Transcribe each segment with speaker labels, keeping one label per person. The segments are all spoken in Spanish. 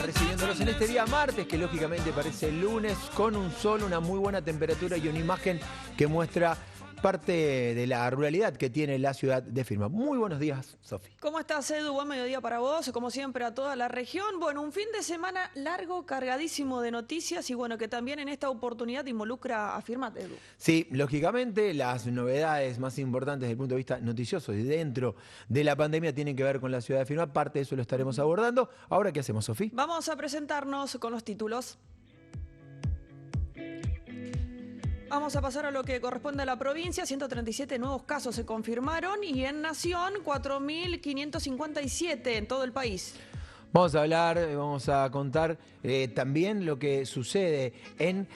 Speaker 1: recibiéndolos en este día martes, que lógicamente parece lunes, con un sol, una muy buena temperatura y una imagen que muestra parte de la ruralidad que tiene la ciudad de Firmat. Muy buenos días, Sofi.
Speaker 2: ¿Cómo estás, Edu? Buen mediodía para vos, como siempre a toda la región. Bueno, un fin de semana largo, cargadísimo de noticias y bueno, que también en esta oportunidad involucra a Firmat, Edu.
Speaker 1: Sí, lógicamente las novedades más importantes desde el punto de vista noticioso y dentro de la pandemia tienen que ver con la ciudad de Firmat. Parte de eso lo estaremos abordando. Ahora, ¿qué hacemos, Sofi?
Speaker 2: Vamos a presentarnos con los títulos. Vamos a pasar a lo que corresponde a la provincia. 137 nuevos casos se confirmaron y en Nación 4.557 en todo el país.
Speaker 1: Vamos a hablar, vamos a contar también lo que sucede en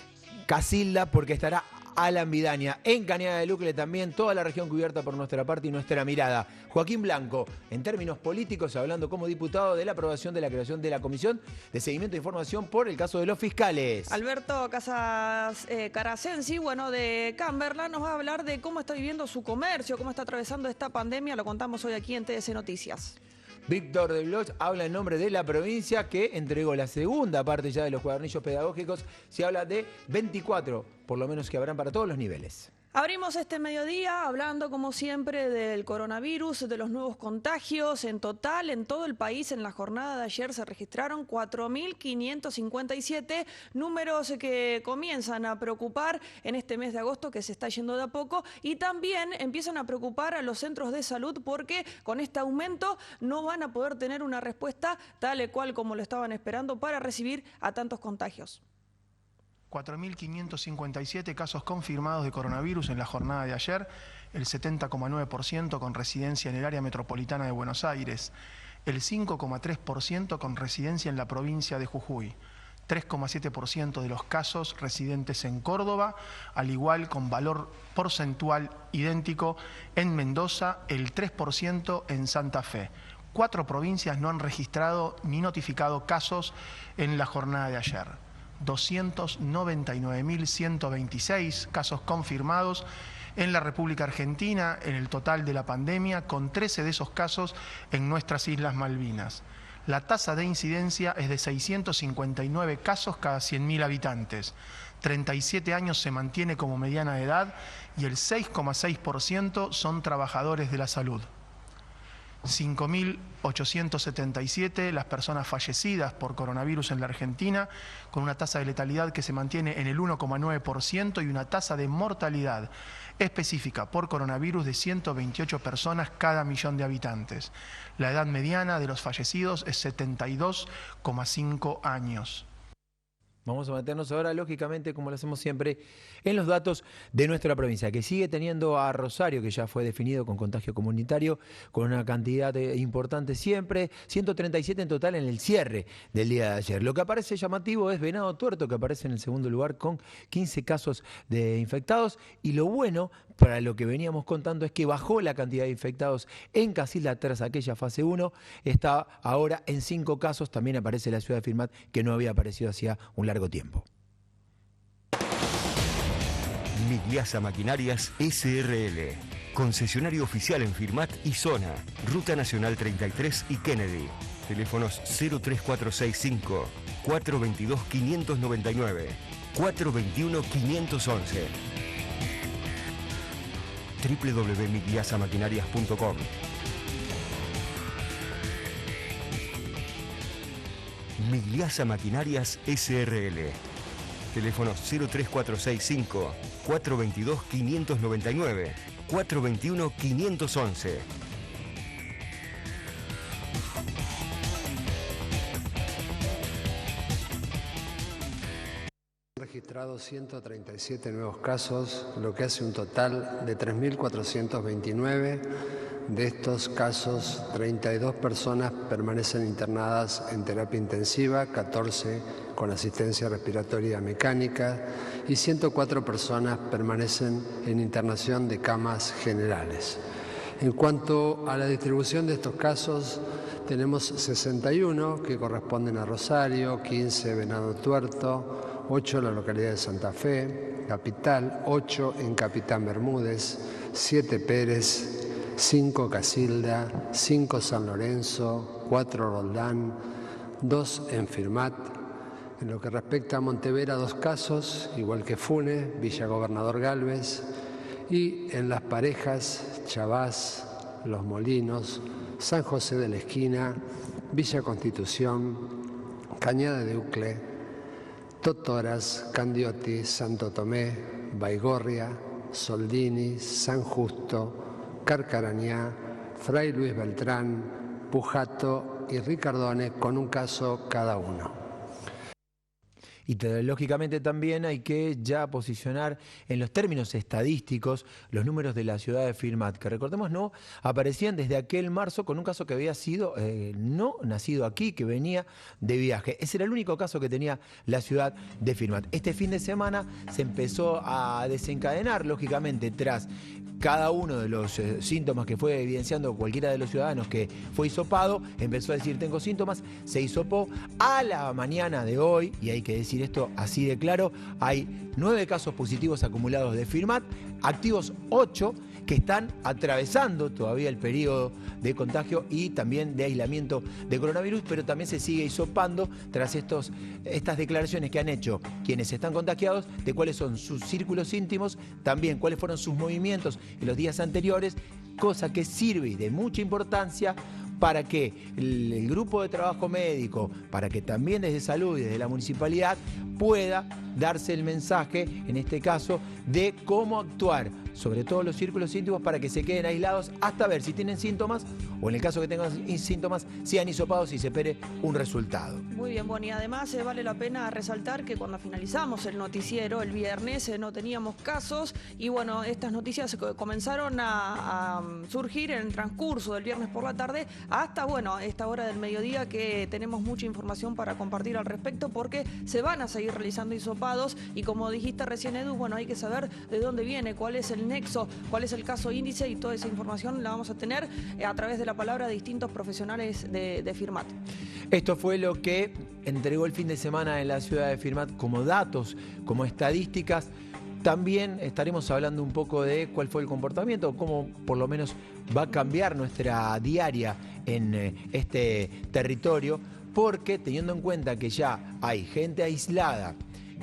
Speaker 1: Casilda, porque estará Alan Vidaña. En Cañada de Lucle también, toda la región cubierta por nuestra parte y nuestra mirada. Joaquín Blanco, en términos políticos, hablando como diputado de la aprobación de la creación de la Comisión de Seguimiento de Información por el caso de los fiscales.
Speaker 2: Alberto Carasensi, bueno, de Cumberland, nos va a hablar de cómo está viviendo su comercio, cómo está atravesando esta pandemia. Lo contamos hoy aquí en TS Noticias.
Speaker 1: Víctor de Bloch habla en nombre de la provincia, que entregó la segunda parte ya de los cuadernillos pedagógicos. Se habla de 24, por lo menos, que habrán para todos los niveles.
Speaker 2: Abrimos este mediodía hablando, como siempre, del coronavirus, de los nuevos contagios. En total, en todo el país, en la jornada de ayer se registraron 4.557 números que comienzan a preocupar en este mes de agosto, que se está yendo de a poco, y también empiezan a preocupar a los centros de salud porque con este aumento no van a poder tener una respuesta tal y cual como lo estaban esperando para recibir a tantos contagios.
Speaker 3: 4.557 casos confirmados de coronavirus en la jornada de ayer, el 70,9% con residencia en el área metropolitana de Buenos Aires, el 5,3% con residencia en la provincia de Jujuy, 3,7% de los casos residentes en Córdoba, al igual con valor porcentual idéntico en Mendoza, el 3% en Santa Fe. 4 provincias no han registrado ni notificado casos en la jornada de ayer. 299.126 casos confirmados en la República Argentina en el total de la pandemia, con 13 de esos casos en nuestras Islas Malvinas. La tasa de incidencia es de 659 casos cada 100.000 habitantes. 37 años se mantiene como mediana de edad y el 6,6% son trabajadores de la salud. 5.877 las personas fallecidas por coronavirus en la Argentina, con una tasa de letalidad que se mantiene en el 1,9% y una tasa de mortalidad específica por coronavirus de 128 personas cada millón de habitantes. La edad mediana de los fallecidos es 72,5 años.
Speaker 1: Vamos a meternos ahora, lógicamente, como lo hacemos siempre, en los datos de nuestra provincia, que sigue teniendo a Rosario, que ya fue definido con contagio comunitario, con una cantidad importante siempre, 137 en total en el cierre del día de ayer. Lo que aparece llamativo es Venado Tuerto, que aparece en el segundo lugar con 15 casos de infectados, y lo bueno, para lo que veníamos contando, es que bajó la cantidad de infectados en Casilda tras aquella fase 1, está ahora en 5 casos, también aparece la ciudad de Firmat, que no había aparecido hacía un largo tiempo.
Speaker 4: Migliasa Maquinarias S.R.L. Concesionario oficial en Firmat y Zona. Ruta Nacional 33 y Kennedy. Teléfonos 03465 422 599 421 511. www.migliasamaquinarias.com. Migliasa Maquinarias S.R.L. Teléfonos 03465 422 599 421 511.
Speaker 5: Registrados 137 nuevos casos, lo que hace un total de 3.429. De estos casos, 32 personas permanecen internadas en terapia intensiva, 14 con asistencia respiratoria mecánica y 104 personas permanecen en internación de camas generales. En cuanto a la distribución de estos casos, tenemos 61 que corresponden a Rosario, 15 Venado Tuerto, 8 en la localidad de Santa Fe, Capital, 8 en Capitán Bermúdez, 7 Pérez, 5 Casilda, 5 San Lorenzo, 4 Roldán, 2 en Firmat. En lo que respecta a Montevera, 2 casos, igual que Funes, Villa Gobernador Galvez. Y en Las Parejas, Chavás, Los Molinos, San José de la Esquina, Villa Constitución, Cañada de Ucle, Totoras, Candioti, Santo Tomé, Baigorria, Soldini, San Justo, Carcarañá, Fray Luis Beltrán, Pujato y Ricardone, con un caso cada uno.
Speaker 1: Y lógicamente también hay que ya posicionar en los términos estadísticos los números de la ciudad de Firmat, que recordemos no aparecían desde aquel marzo con un caso que había sido no nacido aquí, que venía de viaje. Ese era el único caso que tenía la ciudad de Firmat. Este fin de semana se empezó a desencadenar, lógicamente, tras cada uno de los síntomas que fue evidenciando cualquiera de los ciudadanos que fue hisopado, empezó a decir tengo síntomas, se hisopó. A la mañana de hoy, y hay que decir esto así de claro, hay 9 casos positivos acumulados de Firmat, activos 8 que están atravesando todavía el periodo de contagio y también de aislamiento de coronavirus, pero también se sigue hisopando tras estas declaraciones que han hecho quienes están contagiados de cuáles son sus círculos íntimos, también cuáles fueron sus movimientos en los días anteriores, cosa que sirve de mucha importancia para que el grupo de trabajo médico, para que también desde salud y desde la municipalidad pueda darse el mensaje, en este caso, de cómo actuar, sobre todo los círculos íntimos, para que se queden aislados hasta ver si tienen síntomas o en el caso que tengan síntomas, sean hisopados y se espere un resultado.
Speaker 2: Muy bien, bueno, y además vale la pena resaltar que cuando finalizamos el noticiero el viernes no teníamos casos y bueno, estas noticias comenzaron a surgir en el transcurso del viernes por la tarde hasta, bueno, esta hora del mediodía que tenemos mucha información para compartir al respecto porque se van a seguir realizando hisopados y como dijiste recién, Edu, bueno, hay que saber de dónde viene, cuál es el nexo, cuál es el caso índice y toda esa información la vamos a tener a través de la palabra de distintos profesionales de Firmat.
Speaker 1: Esto fue lo que entregó el fin de semana en la ciudad de Firmat como datos, como estadísticas. También estaremos hablando un poco de cuál fue el comportamiento, cómo por lo menos va a cambiar nuestra diaria en este territorio, porque teniendo en cuenta que ya hay gente aislada,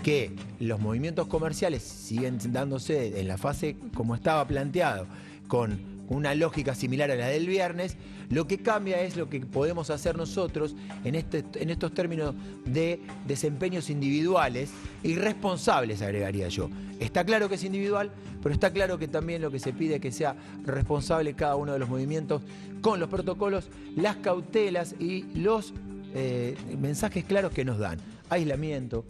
Speaker 1: que los movimientos comerciales siguen dándose en la fase como estaba planteado, con una lógica similar a la del viernes, lo que cambia es lo que podemos hacer nosotros en estos términos de desempeños individuales y responsables, agregaría yo. Está claro que es individual, pero está claro que también lo que se pide es que sea responsable cada uno de los movimientos con los protocolos, las cautelas y los mensajes claros que nos dan. Aislamiento,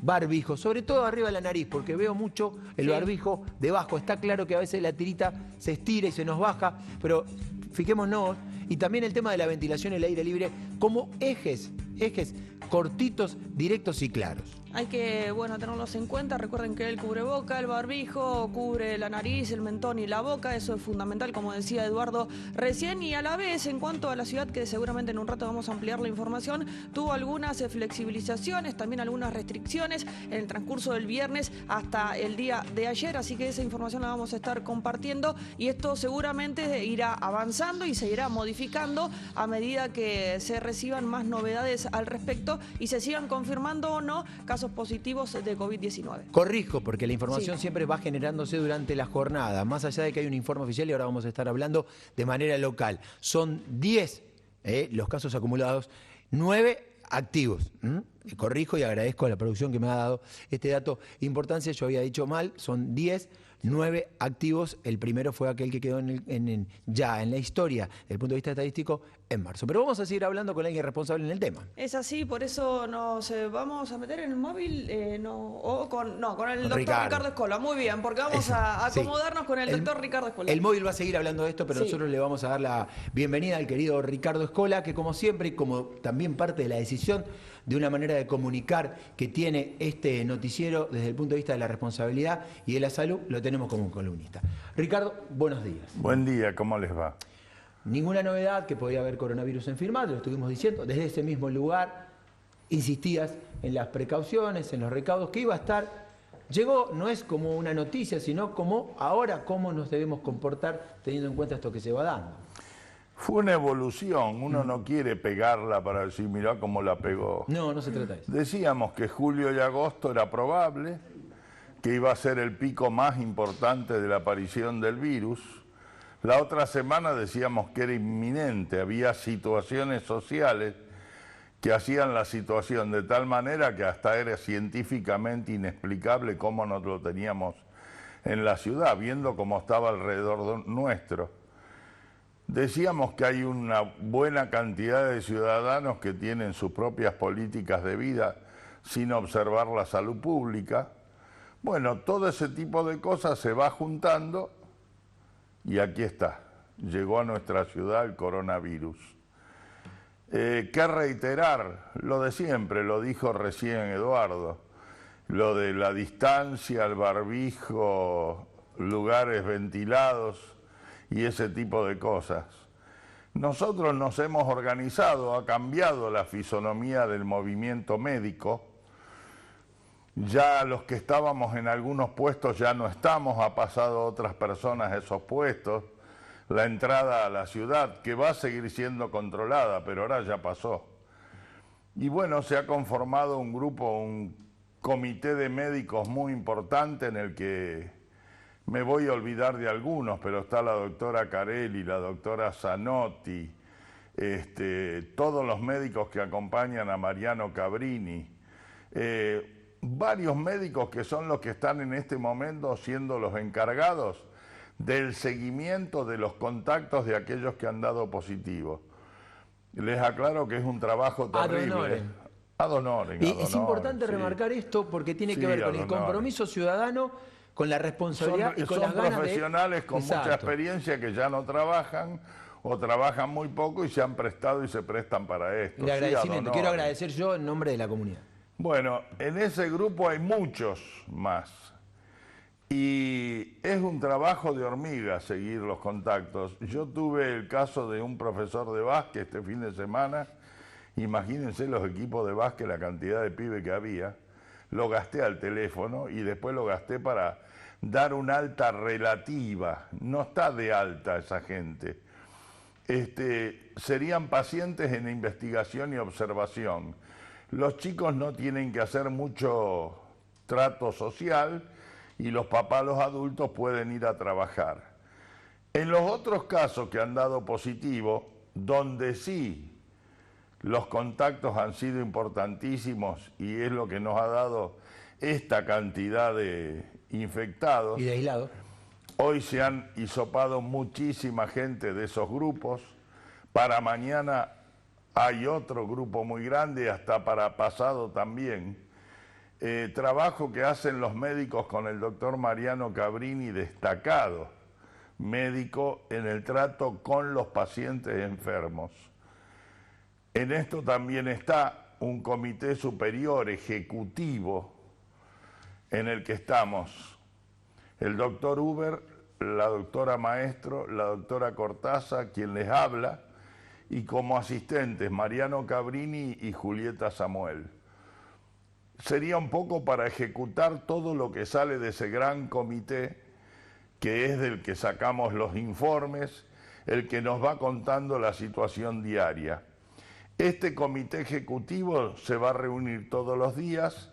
Speaker 1: barbijo, sobre todo arriba de la nariz, porque veo mucho el barbijo debajo. Está claro que a veces la tirita se estira y se nos baja, pero fijémonos. Y también el tema de la ventilación y el aire libre como ejes cortitos, directos y claros.
Speaker 2: Hay que, bueno, tenerlos en cuenta. Recuerden que el cubreboca, el barbijo, cubre la nariz, el mentón y la boca. Eso es fundamental, como decía Eduardo recién. Y a la vez, en cuanto a la ciudad, que seguramente en un rato vamos a ampliar la información, tuvo algunas flexibilizaciones, también algunas restricciones en el transcurso del viernes hasta el día de ayer. Así que esa información la vamos a estar compartiendo y esto seguramente irá avanzando y se irá modificando a medida que se reciban más novedades al respecto y se sigan confirmando o no casos positivos de COVID-19.
Speaker 1: Corrijo, porque la información siempre va generándose durante la jornada, más allá de que hay un informe oficial y ahora vamos a estar hablando de manera local. Son 10 los casos acumulados, 9 activos. Corrijo y agradezco a la producción que me ha dado este dato de importancia. Yo había dicho mal, son 10, 9 activos. El primero fue aquel que quedó ya en la historia, desde el punto de vista estadístico, en marzo. Pero vamos a seguir hablando con alguien responsable en el tema.
Speaker 2: Es así, por eso nos vamos a meter en el móvil, con el doctor Ricardo Escola. Muy bien, porque vamos a acomodarnos con el doctor Ricardo Escola.
Speaker 1: El móvil va a seguir hablando de esto, pero nosotros le vamos a dar la bienvenida al querido Ricardo Escola, que como siempre, y como también parte de la decisión de una manera de comunicar que tiene este noticiero desde el punto de vista de la responsabilidad y de la salud, lo tenemos como un columnista. Ricardo, buenos días.
Speaker 6: Buen día, ¿cómo les va?
Speaker 1: Ninguna novedad, que podía haber coronavirus en Firmat, lo estuvimos diciendo, desde ese mismo lugar, insistías en las precauciones, en los recaudos, que iba a estar. Llegó, no es como una noticia, sino como ahora cómo nos debemos comportar teniendo en cuenta esto que se va dando.
Speaker 6: Fue una evolución, uno no quiere pegarla para decir, mirá cómo la pegó.
Speaker 1: No, no se trata de eso.
Speaker 6: Decíamos que julio y agosto era probable, que iba a ser el pico más importante de la aparición del virus. La otra semana decíamos que era inminente, había situaciones sociales que hacían la situación de tal manera que hasta era científicamente inexplicable cómo nos lo teníamos en la ciudad, viendo cómo estaba alrededor nuestro. Decíamos que hay una buena cantidad de ciudadanos que tienen sus propias políticas de vida sin observar la salud pública. Bueno, todo ese tipo de cosas se va juntando y aquí está, llegó a nuestra ciudad el coronavirus. ¿Qué reiterar? Lo de siempre, lo dijo recién Eduardo, lo de la distancia, el barbijo, lugares ventilados y ese tipo de cosas. Nosotros nos hemos organizado, ha cambiado la fisonomía del movimiento médico. Ya los que estábamos en algunos puestos ya no estamos, ha pasado otras personas a esos puestos. La entrada a la ciudad, que va a seguir siendo controlada, pero ahora ya pasó. Y bueno, se ha conformado un grupo, un comité de médicos muy importante en el que me voy a olvidar de algunos, pero está la doctora Carelli, la doctora Zanotti, todos los médicos que acompañan a Mariano Cabrini, varios médicos que son los que están en este momento siendo los encargados del seguimiento de los contactos de aquellos que han dado positivo. Les aclaro que es un trabajo terrible. Ad honorem.
Speaker 1: Y es importante remarcar esto porque tiene que ver con el compromiso ciudadano, con la responsabilidad y con las ganas de...
Speaker 6: Son profesionales con mucha experiencia que ya no trabajan o trabajan muy poco y se han prestado y se prestan para esto.
Speaker 1: El agradecimiento, quiero agradecer yo en nombre de la comunidad.
Speaker 6: Bueno, en ese grupo hay muchos más y es un trabajo de hormiga seguir los contactos. Yo tuve el caso de un profesor de básquet este fin de semana, imagínense los equipos de básquet, la cantidad de pibe que había, lo gasté al teléfono y después lo gasté para dar una alta relativa, no está de alta esa gente. Serían pacientes en investigación y observación. Los chicos no tienen que hacer mucho trato social y los papás, los adultos, pueden ir a trabajar. En los otros casos que han dado positivo, donde sí los contactos han sido importantísimos y es lo que nos ha dado esta cantidad de infectados.
Speaker 1: Y de aislados.
Speaker 6: Hoy se han hisopado muchísima gente de esos grupos. Para mañana hay otro grupo muy grande, hasta para pasado también. Trabajo que hacen los médicos con el doctor Mariano Cabrini, destacado médico en el trato con los pacientes enfermos. En esto también está un comité superior ejecutivo en el que estamos el doctor Uber, la doctora Maestro, la doctora Cortázar, quien les habla, y como asistentes Mariano Cabrini y Julieta Samuel. Sería un poco para ejecutar todo lo que sale de ese gran comité, que es del que sacamos los informes, el que nos va contando la situación diaria. Este comité ejecutivo se va a reunir todos los días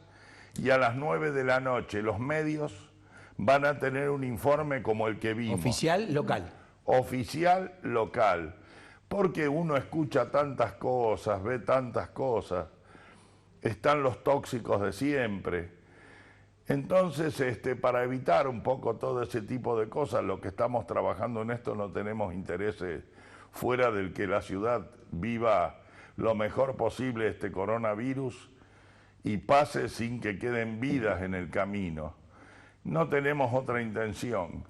Speaker 6: y a las 9 de la noche los medios van a tener un informe como el que vimos.
Speaker 1: Oficial local.
Speaker 6: Oficial local. Porque uno escucha tantas cosas, ve tantas cosas. Están los tóxicos de siempre. Entonces, para evitar un poco todo ese tipo de cosas, lo que estamos trabajando en esto no tenemos intereses fuera del que la ciudad viva lo mejor posible este coronavirus y pase sin que queden vidas en el camino. No tenemos otra intención.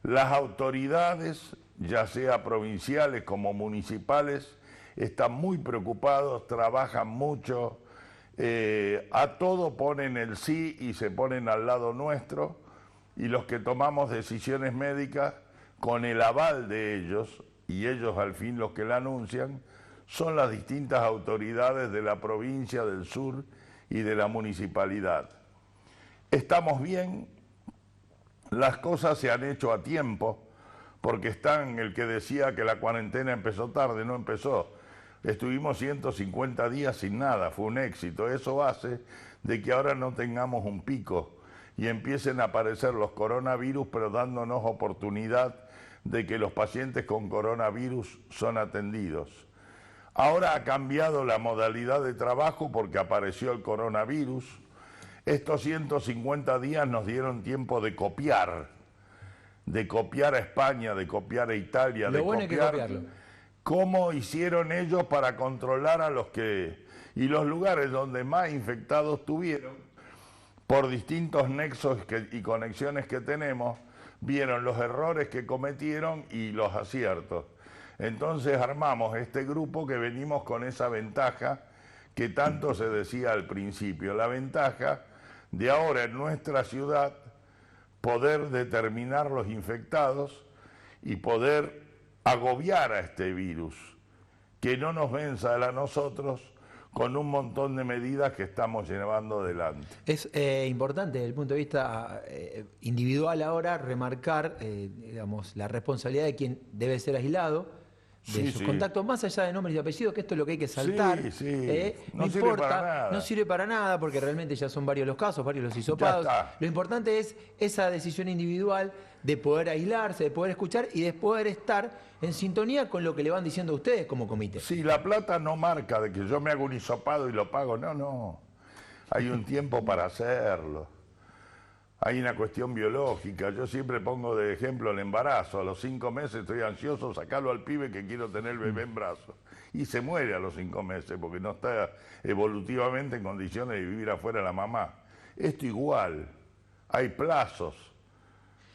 Speaker 6: Las autoridades, ya sea provinciales como municipales, están muy preocupados, trabajan mucho, a todo ponen el sí y se ponen al lado nuestro, y los que tomamos decisiones médicas con el aval de ellos, y ellos al fin los que la anuncian, son las distintas autoridades de la provincia, del sur y de la municipalidad. Estamos bien, las cosas se han hecho a tiempo, porque están el que decía que la cuarentena empezó tarde, no empezó. Estuvimos 150 días sin nada, fue un éxito. Eso hace de que ahora no tengamos un pico y empiecen a aparecer los coronavirus, pero dándonos oportunidad de que los pacientes con coronavirus son atendidos. Ahora ha cambiado la modalidad de trabajo porque apareció el coronavirus. Estos 150 días nos dieron tiempo de copiar a España, de copiar a Italia, de copiar cómo hicieron ellos para controlar a los que... Y los lugares donde más infectados tuvieron, por distintos nexos y conexiones que tenemos, vieron los errores que cometieron y los aciertos. Entonces armamos este grupo que venimos con esa ventaja que tanto se decía al principio, la ventaja de ahora en nuestra ciudad poder determinar los infectados y poder agobiar a este virus, que no nos venza a nosotros con un montón de medidas que estamos llevando adelante.
Speaker 1: Es importante desde el punto de vista individual ahora remarcar digamos, la responsabilidad de quien debe ser aislado, de sus contactos, más allá de nombres y apellidos, que esto es lo que hay que saltar. No importa, no sirve para nada, porque realmente ya son varios los casos, varios los hisopados. Lo importante es esa decisión individual de poder aislarse, de poder escuchar y de poder estar en sintonía con lo que le van diciendo a ustedes como comité.
Speaker 6: Sí, la plata no marca de que yo me hago un hisopado y lo pago, no. Hay un tiempo para hacerlo. Hay una cuestión biológica. Yo siempre pongo de ejemplo el embarazo. A los 5 meses estoy ansioso, sacarlo al pibe que quiero tener el bebé en brazos. Y se muere a los 5 meses porque no está evolutivamente en condiciones de vivir afuera de la mamá. Esto igual. Hay plazos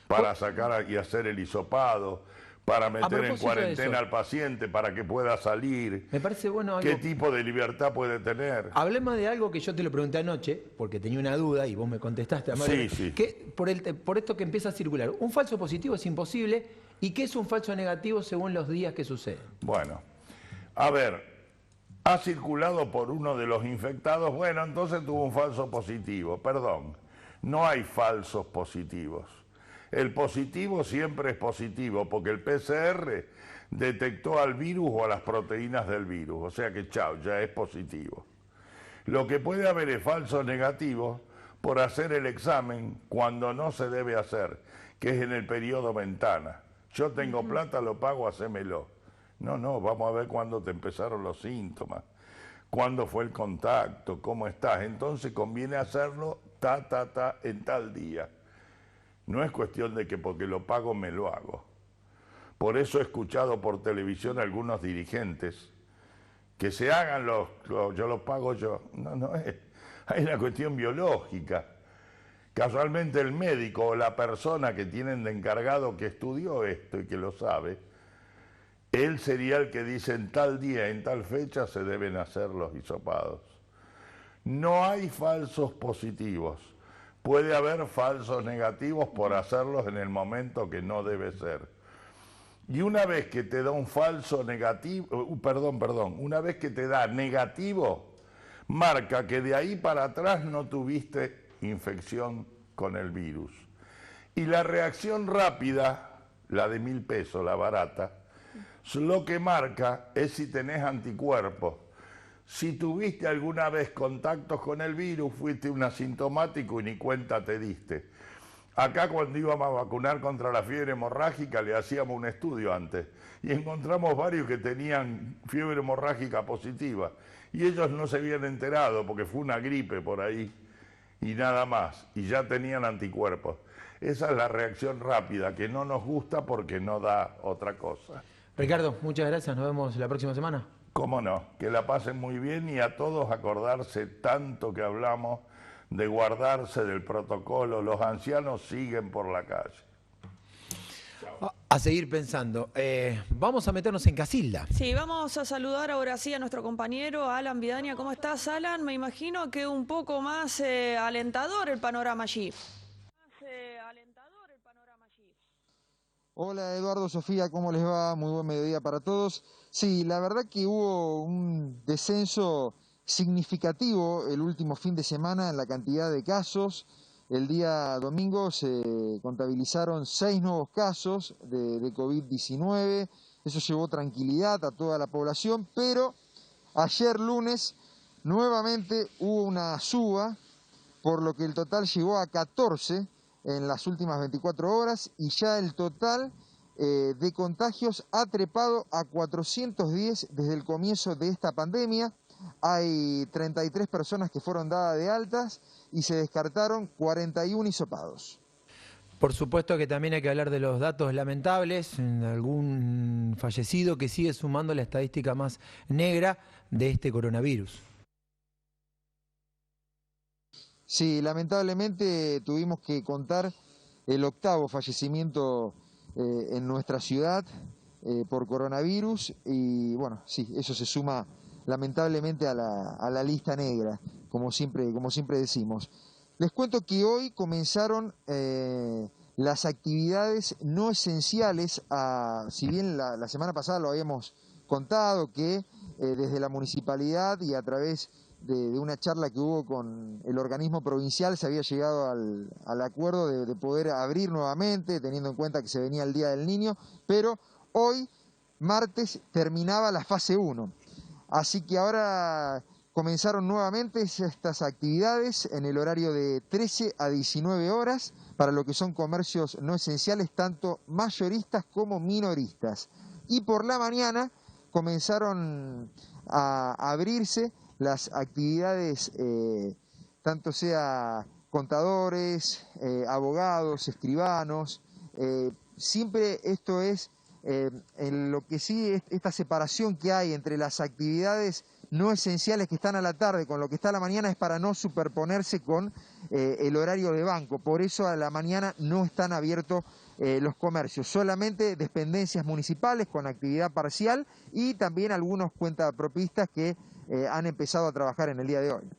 Speaker 6: para sacar y hacer el hisopado, para meter en cuarentena al paciente para que pueda salir.
Speaker 1: Me parece bueno algo...
Speaker 6: ¿Qué tipo de libertad puede tener?
Speaker 1: Hablemos de algo que yo te lo pregunté anoche, porque tenía una duda y vos me contestaste.
Speaker 6: Sí.
Speaker 1: Que por esto que empieza a circular, un falso positivo es imposible, ¿y qué es un falso negativo según los días que suceden?
Speaker 6: Bueno, a ver, ha circulado por uno de los infectados, bueno, entonces tuvo un falso positivo. Perdón, no hay falsos positivos. El positivo siempre es positivo, porque el PCR detectó al virus o a las proteínas del virus, o sea que chao, ya es positivo. Lo que puede haber es falso negativo por hacer el examen cuando no se debe hacer, que es en el periodo ventana. Yo tengo plata, lo pago, hacémelo. No, vamos a ver cuándo te empezaron los síntomas, cuándo fue el contacto, cómo estás. Entonces conviene hacerlo en tal día. No es cuestión de que porque lo pago me lo hago. Por eso he escuchado por televisión a algunos dirigentes que se hagan yo los pago yo. No es. Hay una cuestión biológica. Casualmente el médico o la persona que tienen de encargado que estudió esto y que lo sabe, él sería el que dice en tal día, en tal fecha se deben hacer los hisopados. No hay falsos positivos. Puede haber falsos negativos por hacerlos en el momento que no debe ser. Y una vez que te da un falso negativo, una vez que te da negativo, marca que de ahí para atrás no tuviste infección con el virus. Y la reacción rápida, la de 1.000 pesos, la barata, lo que marca es si tenés anticuerpos. Si tuviste alguna vez contactos con el virus, fuiste un asintomático y ni cuenta te diste. Acá cuando íbamos a vacunar contra la fiebre hemorrágica le hacíamos un estudio antes y encontramos varios que tenían fiebre hemorrágica positiva y ellos no se habían enterado porque fue una gripe por ahí y nada más, y ya tenían anticuerpos. Esa es la reacción rápida que no nos gusta porque no da otra cosa.
Speaker 1: Ricardo, muchas gracias, nos vemos la próxima semana.
Speaker 6: Cómo no, que la pasen muy bien y a todos acordarse tanto que hablamos de guardarse del protocolo. Los ancianos siguen por la calle.
Speaker 1: A seguir pensando. Vamos a meternos en Casilda.
Speaker 2: Sí, vamos a saludar ahora sí a nuestro compañero Alan Vidaña. ¿Cómo estás, Alan? Me imagino que un poco más alentador el panorama allí.
Speaker 7: Hola Eduardo, Sofía, ¿cómo les va? Muy buen mediodía para todos. Sí, la verdad que hubo un descenso significativo el último fin de semana en la cantidad de casos. el día domingo se contabilizaron 6 nuevos casos de COVID-19. Eso llevó tranquilidad a toda la población, pero ayer lunes nuevamente hubo una suba, por lo que el total llegó a 14 en las últimas 24 horas y ya el total de contagios ha trepado a 410 desde el comienzo de esta pandemia. Hay 33 personas que fueron dadas de altas y se descartaron 41 hisopados.
Speaker 1: Por supuesto que también hay que hablar de los datos lamentables, algún fallecido que sigue sumando la estadística más negra de este coronavirus.
Speaker 7: Sí, lamentablemente tuvimos que contar el 8º fallecimiento en nuestra ciudad por coronavirus y bueno, sí, eso se suma lamentablemente a la lista negra, como siempre decimos. Les cuento que hoy comenzaron las actividades no esenciales, si bien la semana pasada lo habíamos contado que desde la municipalidad y a través de una charla que hubo con el organismo provincial se había llegado al acuerdo de poder abrir nuevamente, teniendo en cuenta que se venía el Día del Niño, pero hoy, martes, terminaba la fase 1. Así que ahora comenzaron nuevamente estas actividades en el horario de 13 a 19 horas para lo que son comercios no esenciales, tanto mayoristas como minoristas. Y por la mañana comenzaron a abrirse las actividades, tanto sea contadores, abogados, escribanos, siempre esto es en lo que sí, esta separación que hay entre las actividades no esenciales que están a la tarde con lo que está a la mañana es para no superponerse con el horario de banco. Por eso a la mañana no están abiertos los comercios, solamente dependencias municipales con actividad parcial y también algunos cuentapropistas que han empezado a trabajar en el día de hoy.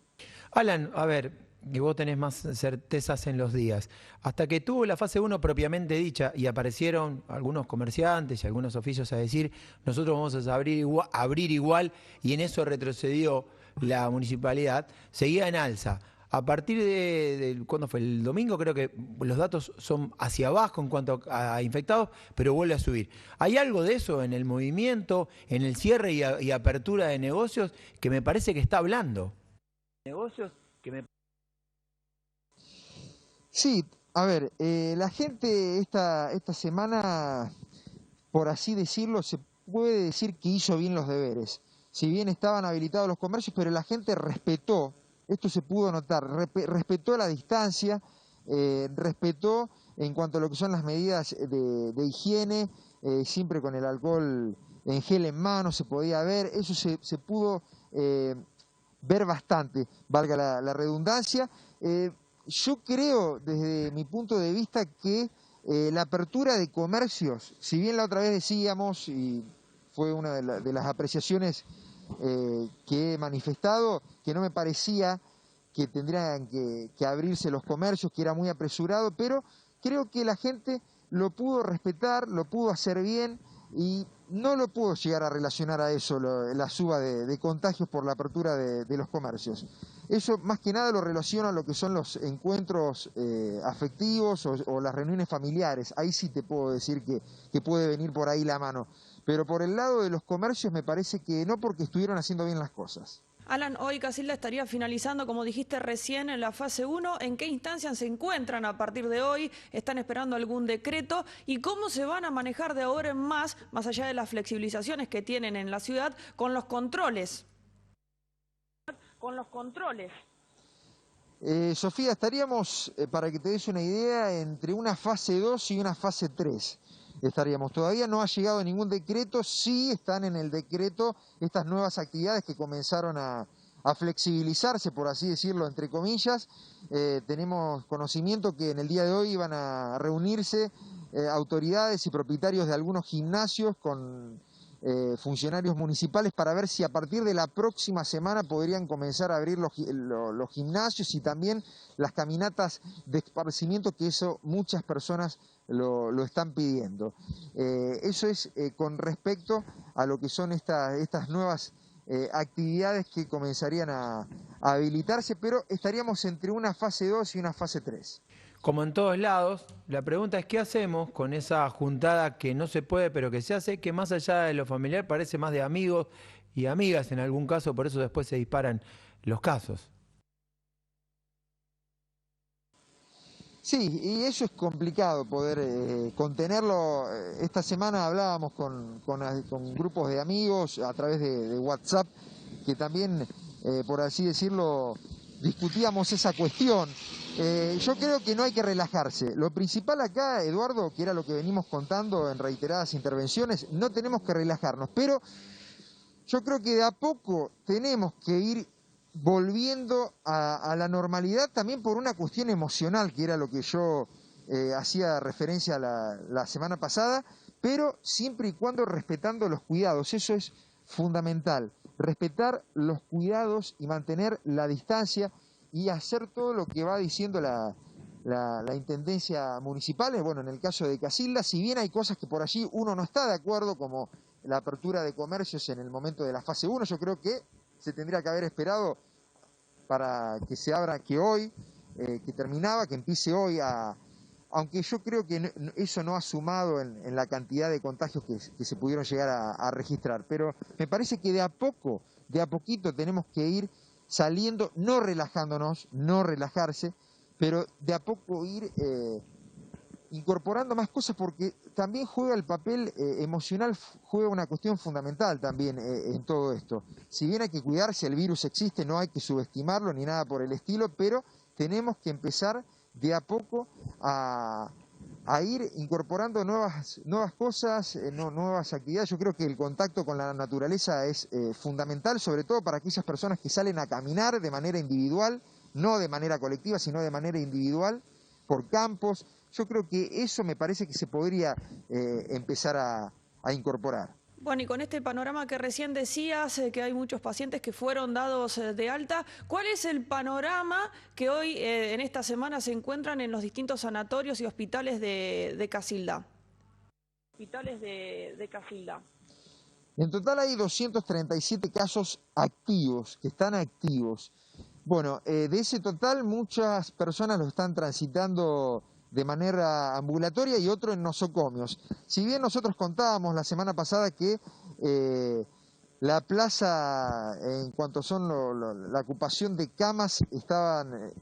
Speaker 1: Alan, a ver, y vos tenés más certezas en los días. Hasta que tuvo la fase 1 propiamente dicha y aparecieron algunos comerciantes y algunos oficios a decir nosotros vamos a abrir igual y en eso retrocedió la municipalidad, seguía en alza. A partir de ¿cuándo fue? El domingo creo que los datos son hacia abajo en cuanto a infectados, pero vuelve a subir. ¿Hay algo de eso en el movimiento, en el cierre y apertura de negocios que me parece que está hablando? Negocios que me...
Speaker 7: Sí, a ver, la gente esta semana, por así decirlo, se puede decir que hizo bien los deberes. Si bien estaban habilitados los comercios, pero la gente respetó, esto se pudo notar, respetó la distancia, respetó en cuanto a lo que son las medidas de higiene, siempre con el alcohol en gel en mano se podía ver, eso se pudo ver bastante, valga la redundancia. Yo creo, desde mi punto de vista, que la apertura de comercios, si bien la otra vez decíamos, y fue una de las apreciaciones que he manifestado, que no me parecía que tendrían que abrirse los comercios, que era muy apresurado, pero creo que la gente lo pudo respetar, lo pudo hacer bien y no lo puedo llegar a relacionar a eso, la suba de contagios por la apertura de los comercios. Eso más que nada lo relaciona a lo que son los encuentros afectivos o las reuniones familiares. Ahí sí te puedo decir que puede venir por ahí la mano. Pero por el lado de los comercios me parece que no, porque estuvieron haciendo bien las cosas.
Speaker 2: Alan, hoy Casilda estaría finalizando, como dijiste recién, en la fase 1. ¿En qué instancias se encuentran a partir de hoy? ¿Están esperando algún decreto? ¿Y cómo se van a manejar de ahora en más allá de las flexibilizaciones que tienen en la ciudad, con los controles?
Speaker 7: Sofía, estaríamos, para que te des una idea, entre una fase 2 y una fase 3. Estaríamos. Todavía no ha llegado ningún decreto, sí están en el decreto estas nuevas actividades que comenzaron a flexibilizarse, por así decirlo, entre comillas. Tenemos conocimiento que en el día de hoy iban a reunirse autoridades y propietarios de algunos gimnasios con funcionarios municipales para ver si a partir de la próxima semana podrían comenzar a abrir los gimnasios y también las caminatas de esparcimiento, que eso muchas personas lo están pidiendo. Eso es con respecto a lo que son estas nuevas actividades que comenzarían a habilitarse, pero estaríamos entre una fase 2 y una fase 3.
Speaker 1: Como en todos lados, la pregunta es ¿qué hacemos con esa juntada que no se puede pero que se hace, que más allá de lo familiar parece más de amigos y amigas en algún caso, por eso después se disparan los casos?
Speaker 7: Sí, y eso es complicado poder contenerlo. Esta semana hablábamos con grupos de amigos a través de WhatsApp, que también, por así decirlo, discutíamos esa cuestión. Yo creo que no hay que relajarse. Lo principal acá, Eduardo, que era lo que venimos contando en reiteradas intervenciones, no tenemos que relajarnos, pero yo creo que de a poco tenemos que ir volviendo a la normalidad también por una cuestión emocional, que era lo que yo hacía referencia la semana pasada, pero siempre y cuando respetando los cuidados. Eso es fundamental, respetar los cuidados y mantener la distancia y hacer todo lo que va diciendo la Intendencia Municipal. Bueno, en el caso de Casilda, si bien hay cosas que por allí uno no está de acuerdo, como la apertura de comercios en el momento de la fase 1, yo creo que se tendría que haber esperado para que se abra, que hoy, que terminaba, que empiece hoy, aunque yo creo que eso no ha sumado en la cantidad de contagios que se pudieron llegar a registrar. Pero me parece que de a poquito tenemos que ir saliendo, no relajándonos, no relajarse, pero de a poco ir incorporando más cosas, porque también juega el papel emocional, juega una cuestión fundamental también en todo esto. Si bien hay que cuidarse, el virus existe, no hay que subestimarlo ni nada por el estilo, pero tenemos que empezar de a poco a ir incorporando nuevas cosas, nuevas actividades. Yo creo que el contacto con la naturaleza es fundamental, sobre todo para aquellas personas que salen a caminar de manera individual, no de manera colectiva, sino de manera individual, por campos. Yo creo que eso me parece que se podría empezar a incorporar.
Speaker 2: Bueno, y con este panorama que recién decías, que hay muchos pacientes que fueron dados de alta, ¿cuál es el panorama que hoy, en esta semana, se encuentran en los distintos sanatorios y hospitales de Casilda? Hospitales de Casilda.
Speaker 7: En total hay 237 casos activos, que están activos. Bueno, de ese total muchas personas lo están transitando de manera ambulatoria y otro en nosocomios. Si bien nosotros contábamos la semana pasada que la plaza, en cuanto son la ocupación de camas, estaban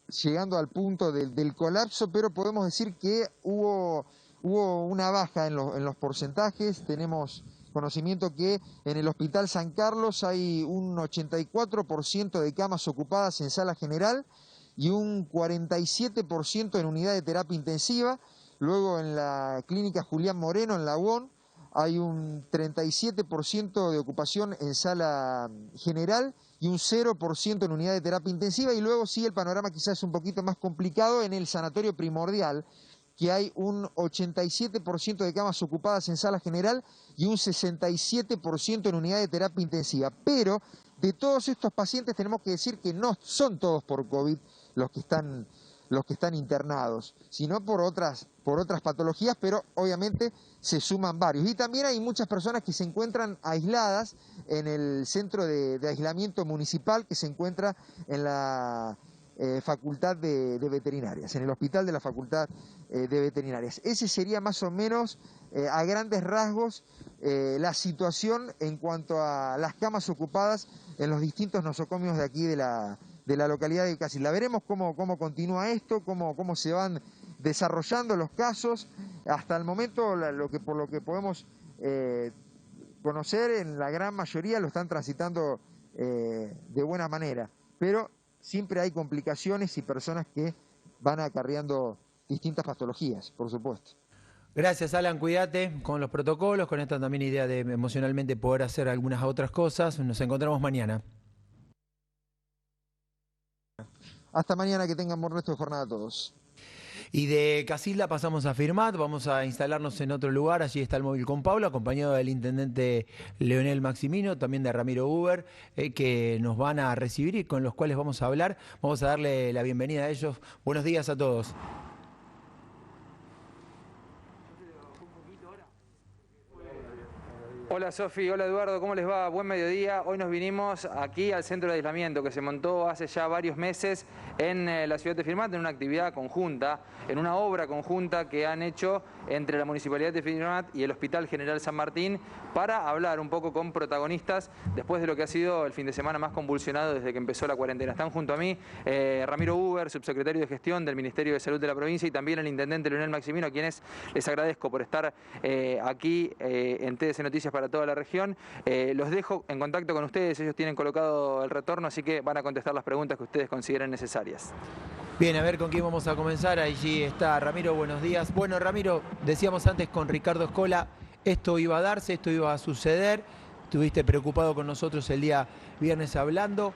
Speaker 7: llegando al punto del colapso, pero podemos decir que hubo una baja en los porcentajes. Tenemos conocimiento que en el Hospital San Carlos hay un 84% de camas ocupadas en sala general y un 47% en unidad de terapia intensiva. Luego en la clínica Julián Moreno, en la UON, hay un 37% de ocupación en sala general y un 0% en unidad de terapia intensiva. Y luego sí, el panorama quizás es un poquito más complicado en el Sanatorio Primordial, que hay un 87% de camas ocupadas en sala general y un 67% en unidad de terapia intensiva. Pero de todos estos pacientes tenemos que decir que no son todos por COVID los que están internados, sino por otras patologías, pero obviamente se suman varios. Y también hay muchas personas que se encuentran aisladas en el centro de aislamiento municipal que se encuentra en la Facultad de Veterinarias, en el hospital de la Facultad de Veterinarias. Ese sería más o menos, a grandes rasgos, la situación en cuanto a las camas ocupadas en los distintos nosocomios de aquí de la localidad de Casilda. Veremos cómo continúa esto, cómo se van desarrollando los casos. Hasta el momento, por lo que podemos conocer, en la gran mayoría lo están transitando de buena manera, pero siempre hay complicaciones y personas que van acarreando distintas patologías, por supuesto.
Speaker 1: Gracias, Alan, cuídate con los protocolos, con esta también idea de emocionalmente poder hacer algunas otras cosas. Nos encontramos mañana.
Speaker 7: Hasta mañana, que tengan buen resto de jornada a todos.
Speaker 1: Y de Casilda pasamos a Firmat, vamos a instalarnos en otro lugar, allí está el móvil con Pablo, acompañado del intendente Leonel Maximino, también de Ramiro Uber, que nos van a recibir y con los cuales vamos a hablar. Vamos a darle la bienvenida a ellos. Buenos días a todos.
Speaker 8: Hola Sofi, hola Eduardo, ¿cómo les va? Buen mediodía. Hoy nos vinimos aquí al centro de aislamiento que se montó hace ya varios meses en la ciudad de Firmat, en una actividad conjunta, en una obra conjunta que han hecho entre la Municipalidad de Firmat y el Hospital General San Martín para hablar un poco con protagonistas después de lo que ha sido el fin de semana más convulsionado desde que empezó la cuarentena. Están junto a mí Ramiro Huber, subsecretario de Gestión del Ministerio de Salud de la provincia, y también el intendente Leonel Maximino, a quienes les agradezco por estar aquí en TDC Noticias para toda la región. Los dejo en contacto con ustedes, ellos tienen colocado el retorno, así que van a contestar las preguntas que ustedes consideren necesarias.
Speaker 1: Bien, a ver con quién vamos a comenzar. Allí está Ramiro, buenos días. Bueno, Ramiro, decíamos antes con Ricardo Escola, esto iba a darse, esto iba a suceder. Estuviste preocupado con nosotros el día viernes hablando.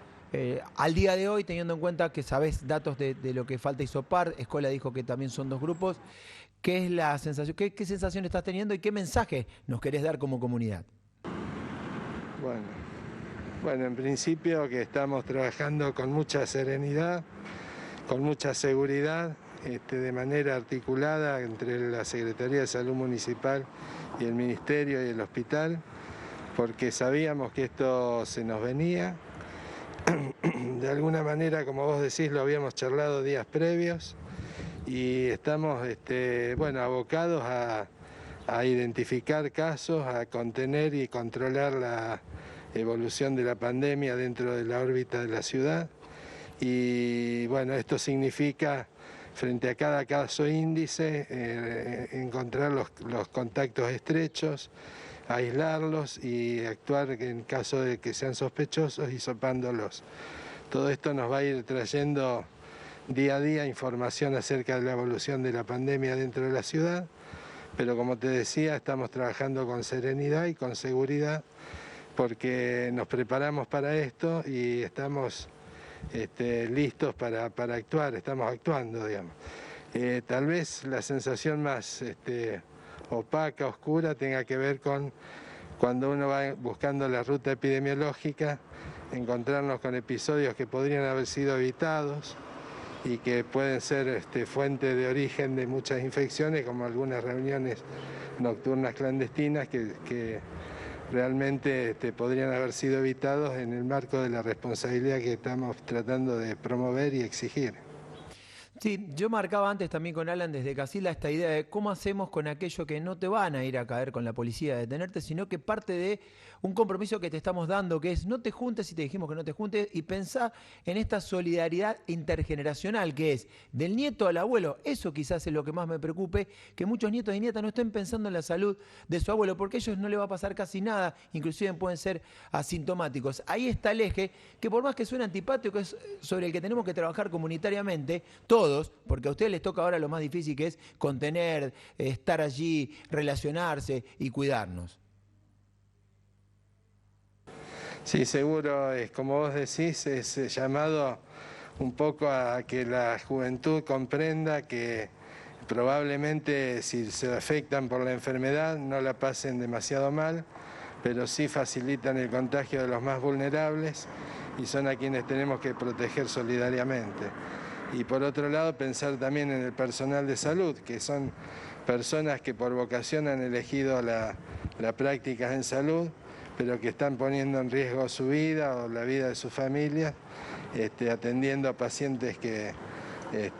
Speaker 1: Al día de hoy, teniendo en cuenta que sabés datos de lo que falta hisopar, Escola dijo que también son 2 grupos. ¿Qué es la sensación? ¿Qué sensación estás teniendo y qué mensaje nos querés dar como comunidad?
Speaker 9: Bueno, en principio que estamos trabajando con mucha serenidad, con mucha seguridad, de manera articulada entre la Secretaría de Salud Municipal y el Ministerio y el Hospital, porque sabíamos que esto se nos venía. De alguna manera, como vos decís, lo habíamos charlado días previos y estamos abocados a identificar casos, a contener y controlar la evolución de la pandemia dentro de la órbita de la ciudad. Y bueno, esto significa, frente a cada caso índice, encontrar los contactos estrechos, aislarlos y actuar en caso de que sean sospechosos, hisopándolos. Todo esto nos va a ir trayendo día a día información acerca de la evolución de la pandemia dentro de la ciudad, pero como te decía, estamos trabajando con serenidad y con seguridad porque nos preparamos para esto y estamos listos para actuar, estamos actuando, digamos. Tal vez la sensación más opaca, oscura, tenga que ver con cuando uno va buscando la ruta epidemiológica, encontrarnos con episodios que podrían haber sido evitados y que pueden ser fuente de origen de muchas infecciones, como algunas reuniones nocturnas clandestinas que realmente podrían haber sido evitados en el marco de la responsabilidad que estamos tratando de promover y exigir.
Speaker 1: Sí, yo marcaba antes también con Alan desde Casilda esta idea de cómo hacemos con aquello que no te van a ir a caer con la policía a detenerte, sino que parte de un compromiso que te estamos dando, que es no te juntes si te dijimos que no te juntes, y pensá en esta solidaridad intergeneracional que es del nieto al abuelo. Eso quizás es lo que más me preocupe, que muchos nietos y nietas no estén pensando en la salud de su abuelo, porque a ellos no les va a pasar casi nada, inclusive pueden ser asintomáticos. Ahí está el eje, que por más que suene antipático, es sobre el que tenemos que trabajar comunitariamente, todos, porque a ustedes les toca ahora lo más difícil, que es contener, estar allí, relacionarse y cuidarnos.
Speaker 9: Sí, seguro, como vos decís, es llamado un poco a que la juventud comprenda que probablemente si se afectan por la enfermedad no la pasen demasiado mal, pero sí facilitan el contagio de los más vulnerables y son a quienes tenemos que proteger solidariamente. Y por otro lado, pensar también en el personal de salud, que son personas que por vocación han elegido la práctica en salud, pero que están poniendo en riesgo su vida o la vida de su familia, atendiendo a pacientes que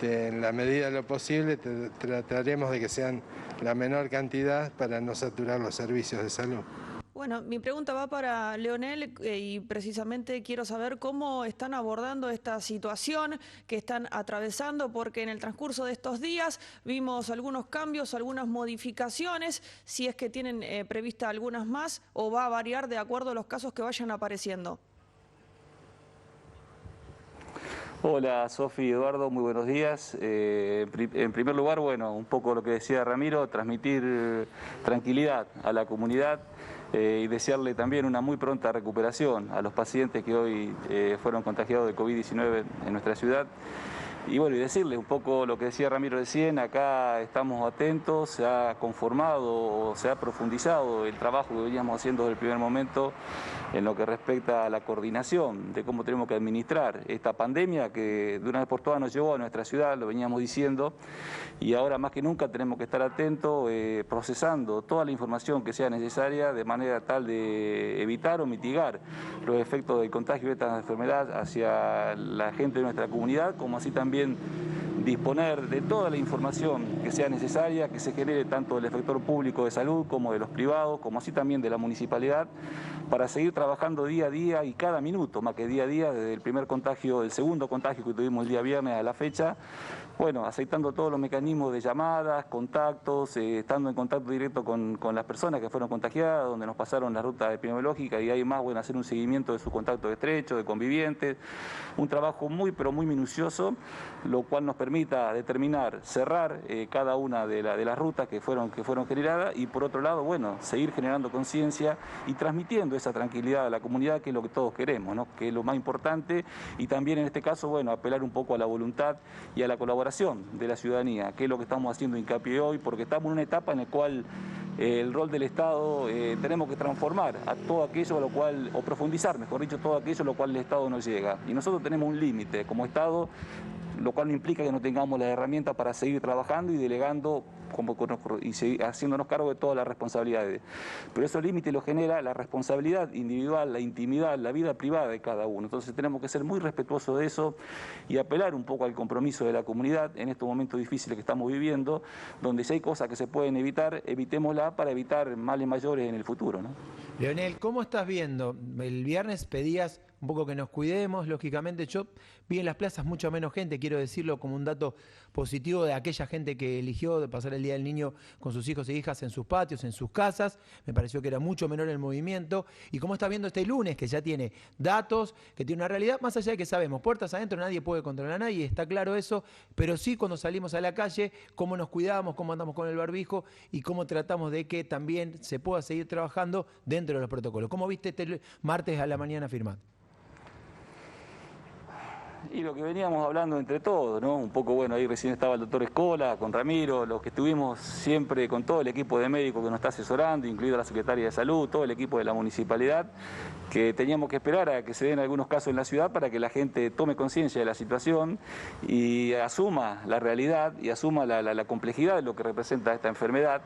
Speaker 9: en la medida de lo posible trataremos de que sean la menor cantidad para no saturar los servicios de salud.
Speaker 2: Bueno, mi pregunta va para Leonel y precisamente quiero saber cómo están abordando esta situación que están atravesando, porque en el transcurso de estos días vimos algunos cambios, algunas modificaciones, si es que tienen prevista algunas más o va a variar de acuerdo a los casos que vayan apareciendo.
Speaker 10: Hola Sofi, Eduardo, muy buenos días. En primer lugar, bueno, un poco lo que decía Ramiro, transmitir tranquilidad a la comunidad y desearle también una muy pronta recuperación a los pacientes que hoy fueron contagiados de COVID-19 en nuestra ciudad. Y bueno, y decirles un poco lo que decía Ramiro recién, acá estamos atentos, se ha conformado, se ha profundizado el trabajo que veníamos haciendo desde el primer momento en lo que respecta a la coordinación de cómo tenemos que administrar esta pandemia que de una vez por todas nos llevó a nuestra ciudad, lo veníamos diciendo, y ahora más que nunca tenemos que estar atentos, procesando toda la información que sea necesaria de manera tal de evitar o mitigar los efectos del contagio de esta enfermedad hacia la gente de nuestra comunidad, como así también disponer de toda la información que sea necesaria, que se genere tanto del sector público de salud como de los privados, como así también de la municipalidad, para seguir trabajando día a día y cada minuto, más que día a día, desde el primer contagio, el segundo contagio que tuvimos el día viernes a la fecha, bueno, aceitando todos los mecanismos de llamadas, contactos, estando en contacto directo con las personas que fueron contagiadas, donde nos pasaron la ruta epidemiológica y hay más, bueno, hacer un seguimiento de sus contactos estrechos, de convivientes, un trabajo muy, pero muy minucioso, lo cual nos permita determinar, cerrar cada una de las rutas que fueron generadas y por otro lado, bueno, seguir generando conciencia y transmitiendo esa tranquilidad a la comunidad, que es lo que todos queremos, ¿no? Que es lo más importante, y también en este caso, bueno, apelar un poco a la voluntad y a la colaboración de la ciudadanía, que es lo que estamos haciendo hincapié hoy, porque estamos en una etapa en la cual el rol del Estado tenemos que transformar a todo aquello a lo cual, o profundizar, mejor dicho, todo aquello a lo cual el Estado no llega. Y nosotros tenemos un límite como Estado, lo cual no implica que no tengamos las herramientas para seguir trabajando y delegando y seguir haciéndonos cargo de todas las responsabilidades. Pero esos límites los genera la responsabilidad individual, la intimidad, la vida privada de cada uno. Entonces tenemos que ser muy respetuosos de eso y apelar un poco al compromiso de la comunidad en estos momentos difíciles que estamos viviendo, donde si hay cosas que se pueden evitar, evitémoslas para evitar males mayores en el futuro, ¿no?
Speaker 1: Leonel, ¿cómo estás viendo? El viernes pedías un poco que nos cuidemos, lógicamente yo vi en las plazas mucha menos gente, quiero decirlo como un dato positivo de aquella gente que eligió de pasar el Día del Niño con sus hijos e hijas en sus patios, en sus casas, me pareció que era mucho menor el movimiento. ¿Y cómo estás viendo este lunes que ya tiene datos, que tiene una realidad, más allá de que sabemos, puertas adentro nadie puede controlar a nadie, está claro eso, pero sí cuando salimos a la calle, cómo nos cuidamos, cómo andamos con el barbijo y cómo tratamos de que también se pueda seguir trabajando dentro de los protocolos? ¿Cómo viste este martes a la mañana firmado?
Speaker 10: Y lo que veníamos hablando entre todos, ¿no? Un poco, bueno, ahí recién estaba el doctor Escola, con Ramiro, los que estuvimos siempre con todo el equipo de médicos que nos está asesorando, incluido la Secretaria de Salud, todo el equipo de la municipalidad, que teníamos que esperar a que se den algunos casos en la ciudad para que la gente tome conciencia de la situación y asuma la realidad y asuma la complejidad de lo que representa esta enfermedad,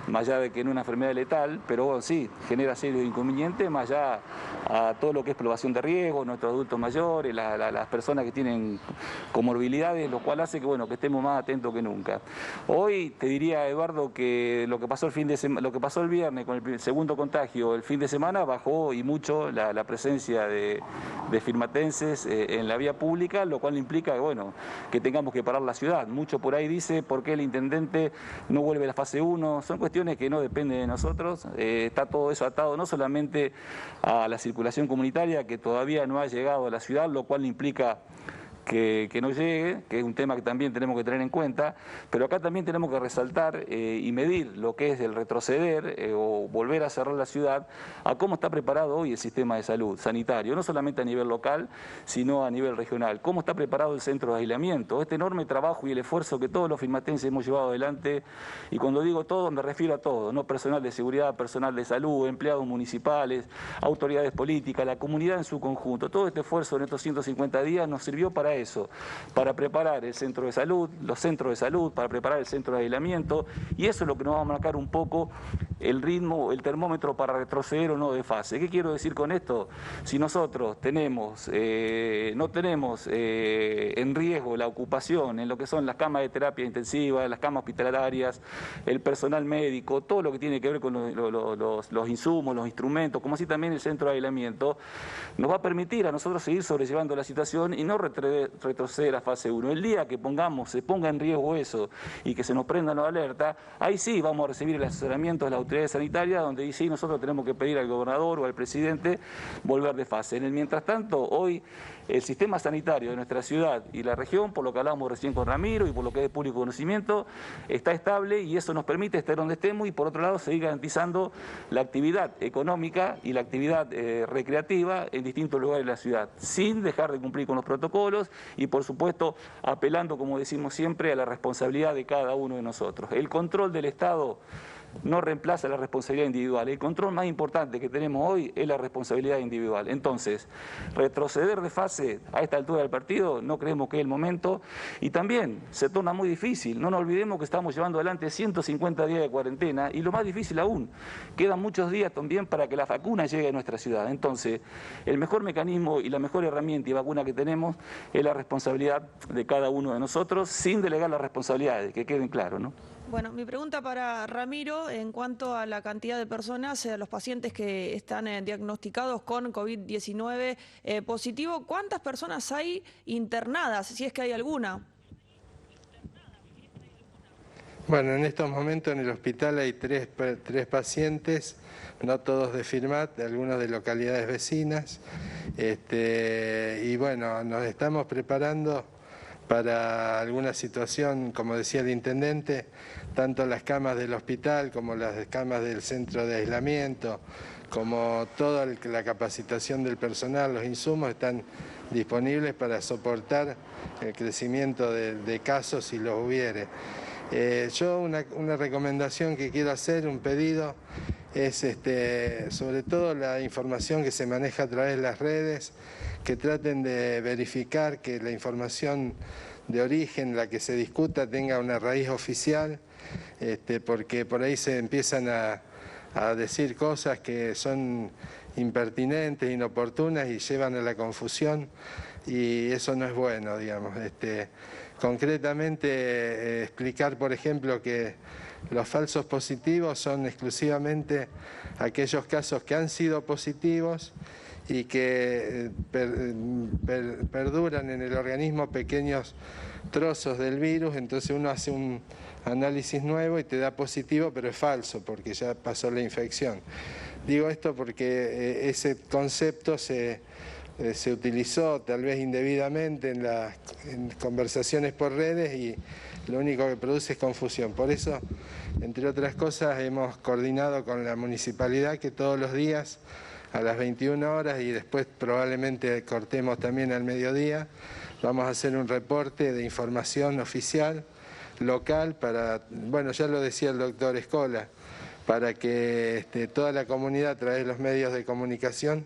Speaker 10: más allá de que no es una enfermedad letal, pero bueno, sí, genera serios inconvenientes, más allá a todo lo que es población de riesgo, nuestros adultos mayores, las personas que tienen comorbilidades, lo cual hace que, bueno, que estemos más atentos que nunca. Hoy te diría, Eduardo, que lo que pasó el viernes con el segundo contagio, el fin de semana bajó y mucho la presencia de firmatenses en la vía pública, lo cual implica, bueno, que tengamos que parar la ciudad. Mucho por ahí dice por qué el intendente no vuelve a la fase 1, son cuestiones que no dependen de nosotros, está todo eso atado no solamente a la circulación comunitaria, que todavía no ha llegado a la ciudad, lo cual implica que no llegue, que es un tema que también tenemos que tener en cuenta, pero acá también tenemos que resaltar y medir lo que es el retroceder o volver a cerrar la ciudad a cómo está preparado hoy el sistema de salud sanitario, no solamente a nivel local, sino a nivel regional. Cómo está preparado el centro de aislamiento, este enorme trabajo y el esfuerzo que todos los firmatenses hemos llevado adelante, y cuando digo todo me refiero a todo, no personal de seguridad, personal de salud, empleados municipales, autoridades políticas, la comunidad en su conjunto. Todo este esfuerzo en estos 150 días nos sirvió para eso, para preparar el centro de salud, los centros de salud, para preparar el centro de aislamiento, y eso es lo que nos va a marcar un poco el ritmo, el termómetro para retroceder o no de fase. ¿Qué quiero decir con esto? Si nosotros no tenemos en riesgo la ocupación en lo que son las camas de terapia intensiva, las camas hospitalarias, el personal médico, todo lo que tiene que ver con los insumos, los instrumentos, como así también el centro de aislamiento, nos va a permitir a nosotros seguir sobrellevando la situación y no retroceder a fase 1. El día que se ponga en riesgo eso y que se nos prenda la alerta, ahí sí vamos a recibir el asesoramiento de las autoridades autoridades sanitarias, donde sí nosotros tenemos que pedir al gobernador o al presidente volver de fase. En el mientras tanto, hoy el sistema sanitario de nuestra ciudad y la región, por lo que hablábamos recién con Ramiro y por lo que es de público conocimiento, está estable y eso nos permite estar donde estemos y por otro lado seguir garantizando la actividad económica y la actividad recreativa en distintos lugares de la ciudad, sin dejar de cumplir con los protocolos y por supuesto apelando, como decimos siempre, a la responsabilidad de cada uno de nosotros. El control del Estado no reemplaza la responsabilidad individual. El control más importante que tenemos hoy es la responsabilidad individual. Entonces, retroceder de fase a esta altura del partido no creemos que es el momento y también se torna muy difícil. No nos olvidemos que estamos llevando adelante 150 días de cuarentena y lo más difícil aún, quedan muchos días también para que la vacuna llegue a nuestra ciudad. Entonces, el mejor mecanismo y la mejor herramienta y vacuna que tenemos es la responsabilidad de cada uno de nosotros, sin delegar las responsabilidades, que queden claros, ¿no?
Speaker 2: Bueno, mi pregunta para Ramiro, en cuanto a la cantidad de personas, los pacientes que están diagnosticados con COVID-19 positivo, ¿cuántas personas hay internadas, si es que hay alguna?
Speaker 9: Bueno, en estos momentos en el hospital hay tres pacientes, no todos de Firmat, algunos de localidades vecinas, y bueno, nos estamos preparando para alguna situación, como decía el intendente, tanto las camas del hospital como las camas del centro de aislamiento, como toda la capacitación del personal, los insumos están disponibles para soportar el crecimiento de casos si los hubiere. Yo una recomendación que quiero hacer, un pedido, es sobre todo la información que se maneja a través de las redes, que traten de verificar que la información de origen, la que se discuta, tenga una raíz oficial, porque por ahí se empiezan a decir cosas que son impertinentes, inoportunas y llevan a la confusión y eso no es bueno, digamos. Concretamente, explicar, por ejemplo, que los falsos positivos son exclusivamente aquellos casos que han sido positivos y que perduran en el organismo pequeños trozos del virus, entonces uno hace un análisis nuevo y te da positivo, pero es falso porque ya pasó la infección. Digo esto porque ese concepto se utilizó tal vez indebidamente en conversaciones por redes y lo único que produce es confusión. Por eso, entre otras cosas, hemos coordinado con la municipalidad que todos los días a las 21 horas y después probablemente cortemos también al mediodía, vamos a hacer un reporte de información oficial, local, para, bueno, ya lo decía el doctor Escola, para que toda la comunidad a través de los medios de comunicación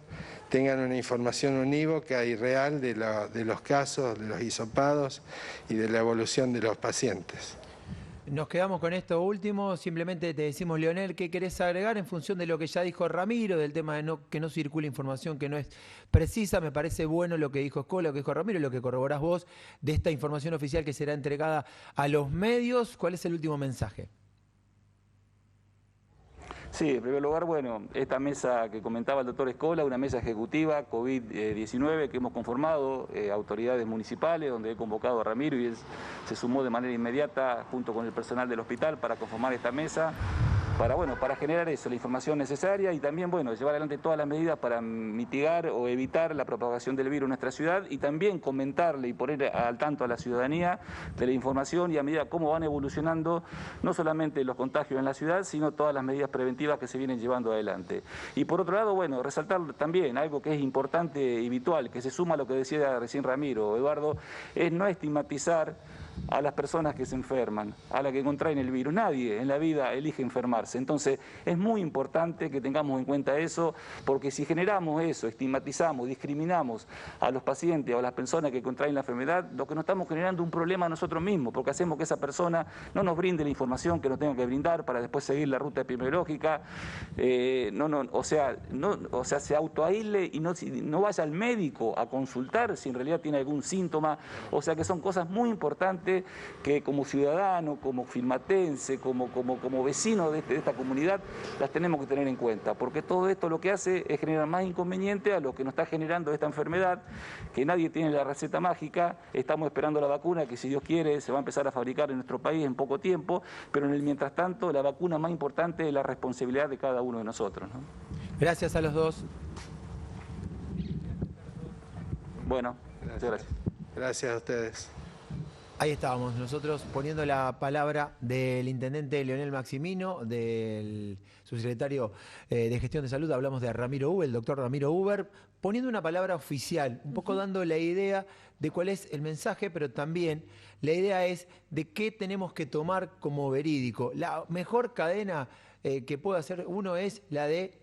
Speaker 9: tengan una información unívoca y real de los casos, de los hisopados y de la evolución de los pacientes.
Speaker 1: Nos quedamos con esto último, simplemente te decimos, Leonel, ¿qué querés agregar en función de lo que ya dijo Ramiro, del tema de que no circule información que no es precisa? Me parece bueno lo que dijo Escola, lo que dijo Ramiro, lo que corroborás vos de esta información oficial que será entregada a los medios. ¿Cuál es el último mensaje?
Speaker 10: Sí, en primer lugar, bueno, esta mesa que comentaba el doctor Escola, una mesa ejecutiva COVID-19 que hemos conformado, autoridades municipales, donde he convocado a Ramiro y él se sumó de manera inmediata junto con el personal del hospital para conformar esta mesa, para generar eso, la información necesaria y también, llevar adelante todas las medidas para mitigar o evitar la propagación del virus en nuestra ciudad y también comentarle y poner al tanto a la ciudadanía de la información y a medida cómo van evolucionando no solamente los contagios en la ciudad, sino todas las medidas preventivas que se vienen llevando adelante. Y por otro lado, resaltar también algo que es importante y habitual, que se suma a lo que decía recién Ramiro, Eduardo, es no estigmatizar a las personas que se enferman, a las que contraen el virus. Nadie en la vida elige enfermarse. Entonces, es muy importante que tengamos en cuenta eso, porque si generamos eso, estigmatizamos, discriminamos a los pacientes o a las personas que contraen la enfermedad, lo que nos estamos generando es un problema a nosotros mismos, porque hacemos que esa persona no nos brinde la información que nos tenga que brindar para después seguir la ruta epidemiológica, se autoaísle y no vaya al médico a consultar si en realidad tiene algún síntoma. O sea que son cosas muy importantes importante que como ciudadano, como firmatense, como vecino de esta comunidad, las tenemos que tener en cuenta, porque todo esto lo que hace es generar más inconveniente a lo que nos está generando esta enfermedad, que nadie tiene la receta mágica. Estamos esperando la vacuna, que si Dios quiere se va a empezar a fabricar en nuestro país en poco tiempo, pero en el mientras tanto la vacuna más importante es la responsabilidad de cada uno de nosotros, ¿no?
Speaker 1: Gracias a los dos.
Speaker 10: Bueno, muchas gracias.
Speaker 9: Gracias a ustedes.
Speaker 1: Ahí estábamos nosotros poniendo la palabra del intendente Leonel Maximino, del subsecretario de Gestión de Salud, hablamos de Ramiro Huber, el doctor Ramiro Huber, poniendo una palabra oficial, un poco dando la idea de cuál es el mensaje, pero también la idea es de qué tenemos que tomar como verídico. La mejor cadena que puede hacer uno es la de